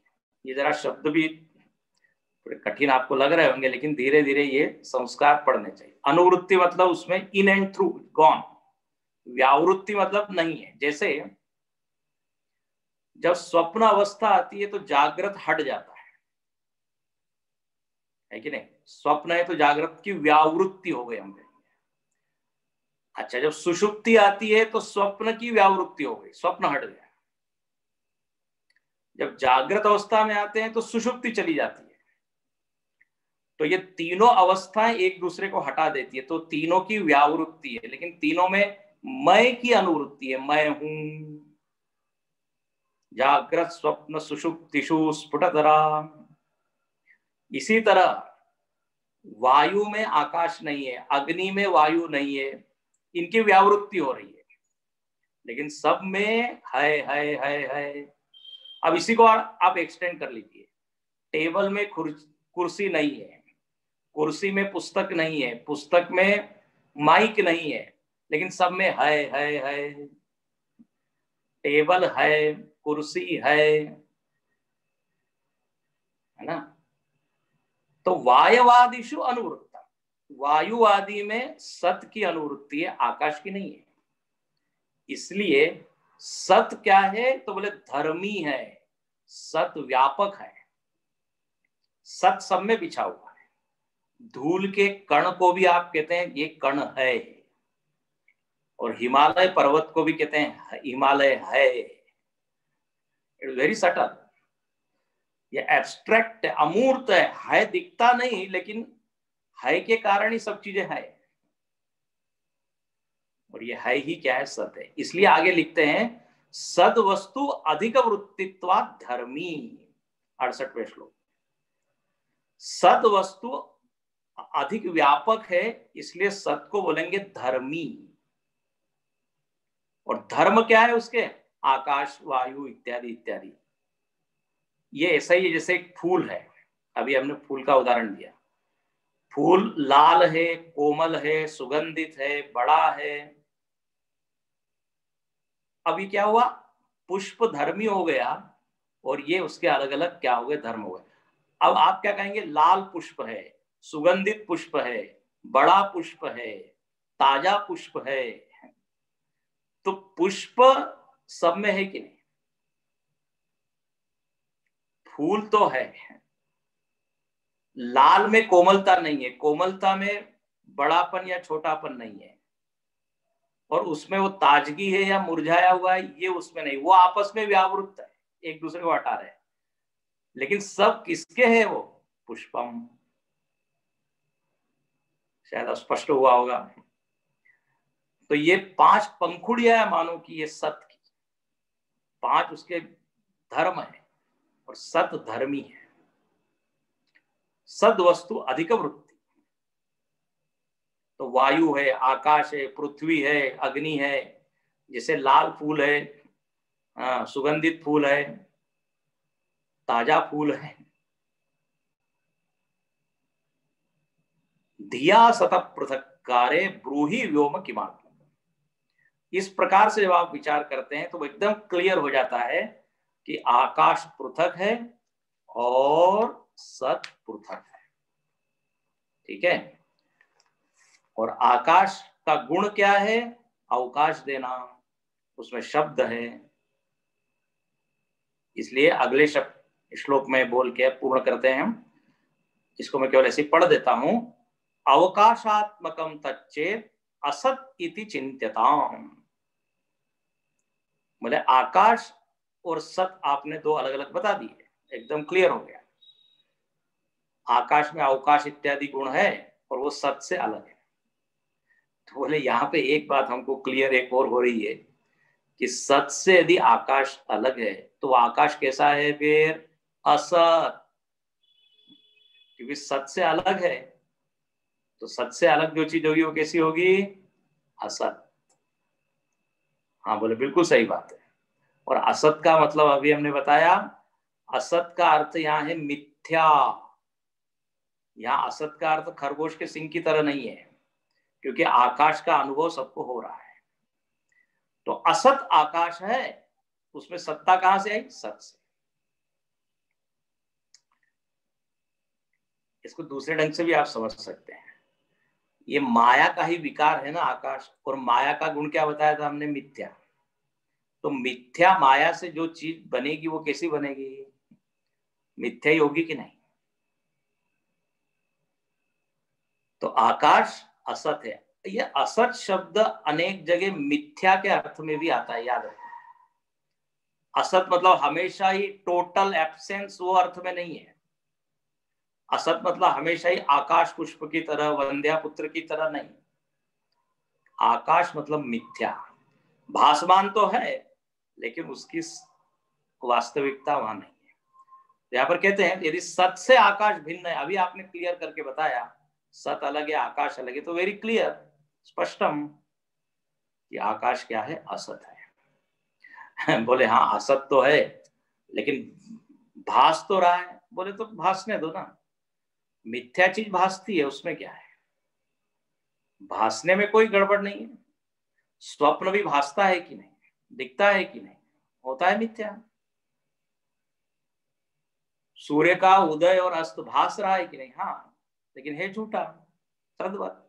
ये जरा शब्द भी थोड़े कठिन आपको लग रहे होंगे, लेकिन धीरे धीरे ये संस्कार पढ़ने चाहिए। अनुवृत्ति मतलब उसमें इन एंड थ्रू, गॉन। व्यावृत्ति मतलब नहीं है। जैसे जब स्वप्न अवस्था आती है तो जागृत हट जाता है कि नहीं? स्वप्न है तो जागृत की व्यावृत्ति हो गई हम कहेंगे। अच्छा, जब सुषुप्ति आती है तो स्वप्न की व्यावृत्ति हो गई, स्वप्न हट गया। जब जागृत अवस्था में आते हैं तो सुषुप्ति चली जाती है। तो ये तीनों अवस्थाएं एक दूसरे को हटा देती है, तो तीनों की व्यावृत्ति है, लेकिन तीनों में मैं की अनुवृत्ति है। मैं हूं। जागृत स्वप्न सुषुप्तिषु स्फुटतरा। इसी तरह वायु में आकाश नहीं है, अग्नि में वायु नहीं है, इनकी व्यावृत्ति हो रही है, लेकिन सब में है। अब इसी को आप एक्सटेंड कर लीजिए। टेबल में कुर्सी नहीं है, कुर्सी में पुस्तक नहीं है, पुस्तक में माइक नहीं है, लेकिन सब में है। टेबल है, कुर्सी है ना? तो वायवादिषु अनुवृत्ता, वायु आदि में सत की अनुवृत्ति है, आकाश की नहीं है। इसलिए सत क्या है? तो बोले धर्मी है, सत व्यापक है, सत सब में बिछा हुआ है। धूल के कण को भी आप कहते हैं ये कण है, और हिमालय पर्वत को भी कहते हैं हिमालय है। It's very subtle. ये एब्स्ट्रैक्ट है, अमूर्त है, दिखता नहीं, लेकिन है के कारण ही सब चीजें है। और ये है ही क्या है? सत है। इसलिए आगे लिखते हैं सद वस्तु अधिक वृत्तित्वा धर्मी, 68वें श्लोक। सद वस्तु अधिक व्यापक है, इसलिए सत को बोलेंगे धर्मी। और धर्म क्या है उसके? आकाश, वायु इत्यादि इत्यादि। ये ऐसा ही है जैसे एक फूल है, अभी हमने फूल का उदाहरण दिया। फूल लाल है, कोमल है, सुगंधित है, बड़ा है। अभी क्या हुआ? पुष्प धर्मी हो गया, और ये उसके अलग अलग क्या हो गए? धर्म हो गए। अब आप क्या कहेंगे? लाल पुष्प है, सुगंधित पुष्प है, बड़ा पुष्प है, ताजा पुष्प है। तो पुष्प सब में है कि नहीं? फूल तो है। लाल में कोमलता नहीं है, कोमलता में बड़ापन या छोटापन नहीं है, और उसमें वो ताजगी है या मुरझाया हुआ है, ये उसमें नहीं। वो आपस में व्यावृत्त है, एक दूसरे को हटा रहे हैं, लेकिन सब किसके हैं? वो पुष्पम। शायद स्पष्ट हुआ होगा। तो ये 5 पंखुड़ियां है मानो कि ये सत की, 5 उसके धर्म है, और सत धर्मी है। सद वस्तु अधिक वृत्ति, तो वायु है, आकाश है, पृथ्वी है, अग्नि है। जैसे लाल फूल है हाँ, सुगंधित फूल है, ताजा फूल है। धिया सतः पृथक्कारे ब्रूहि व्योम किमात्म। इस प्रकार से जब आप विचार करते हैं तो एकदम क्लियर हो जाता है कि आकाश पृथक है और सत पृथक है। ठीक है। और आकाश का गुण क्या है? अवकाश देना, उसमें शब्द है। इसलिए अगले श्लोक में बोल के पूर्ण करते हैं हम। इसको मैं केवल ऐसे पढ़ देता हूं। अवकाशात्मकम तच्चेत असत इति चिंत्यताम। बोले आकाश और सत आपने दो अलग अलग बता दिए, एकदम क्लियर हो गया। आकाश में अवकाश इत्यादि गुण है और वो सत से अलग है। तो बोले यहाँ पे एक बात हमको क्लियर एक और हो रही है कि सत से यदि आकाश अलग है तो आकाश कैसा है फिर? असत। क्योंकि सत से अलग है तो सत से अलग जो चीज होगी वो कैसी होगी? असत। हाँ बोले बिल्कुल सही बात है। और असत का मतलब अभी हमने बताया, असत का अर्थ यहाँ है मिथ्या। यहाँ असत का अर्थ खरगोश के सिंह की तरह नहीं है, क्योंकि आकाश का अनुभव सबको हो रहा है। तो असत आकाश है, उसमें सत्ता कहां से आई? सत से। इसको दूसरे ढंग से भी आप समझ सकते हैं। ये माया का ही विकार है ना आकाश, और माया का गुण क्या बताया था हमने? मिथ्या। तो मिथ्या माया से जो चीज बनेगी वो कैसी बनेगी? मिथ्या ही होगी कि नहीं? तो आकाश असत है। ये असत शब्द अनेक जगह मिथ्या के अर्थ में भी आता है, याद रखना। असत मतलब हमेशा ही टोटल एब्सेंस, वो अर्थ में नहीं है। असत मतलब हमेशा ही आकाश पुष्प की तरह, वंध्या पुत्र की तरह नहीं। आकाश मतलब मिथ्या, भासमान तो है लेकिन उसकी वास्तविकता वहां नहीं है। यहाँ पर कहते हैं यदि सत से आकाश भिन्न है, अभी आपने क्लियर करके बताया सत अलग है आकाश अलग है, तो वेरी क्लियर स्पष्टम कि आकाश क्या है? असत है। बोले हाँ असत तो है लेकिन भास तो रहा है। बोले तो भासने दो ना, मिथ्या चीज भासती है, उसमें क्या है? भासने में कोई गड़बड़ नहीं है। स्वप्न भी भासता है कि नहीं? दिखता है कि नहीं? होता है मिथ्या। सूर्य का उदय और अस्त भास रहा है कि नहीं? हाँ, लेकिन है झूठा, सदवत।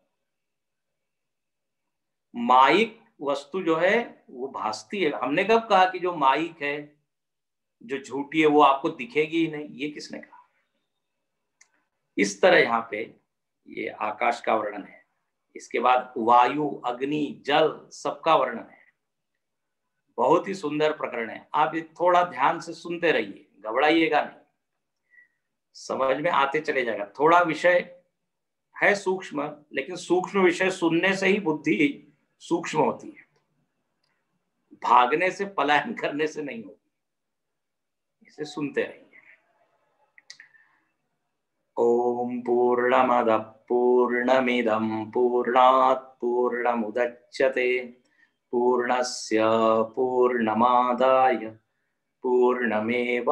माइक वस्तु जो है वो भासती है। हमने कब कहा कि जो माइक है जो झूठी है वो आपको दिखेगी ही नहीं? ये किसने कहा? इस तरह यहाँ पे ये आकाश का वर्णन है। इसके बाद वायु, अग्नि, जल सबका वर्णन है। बहुत ही सुंदर प्रकरण है। आप थोड़ा ध्यान से सुनते रहिए, घबराइएगा नहीं, समझ में आते चले जाएगा। थोड़ा विषय है सूक्ष्म, लेकिन सूक्ष्म विषय सुनने से ही बुद्धि सूक्ष्म होती है, भागने से, पलायन करने से नहीं होती। इसे सुनते रहिए। ओम पूर्णमदः पूर्णमिदं पूर्णात् पूर्णमुदच्यते पूर्णस्य पूर्णमादाय पूर्णमेवावशिष्यते।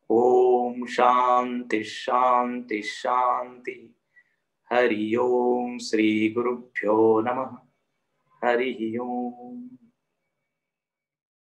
ओम शांति शांति शांति। हरि ओम। श्री गुरुभ्यो नमः। हरि ओम।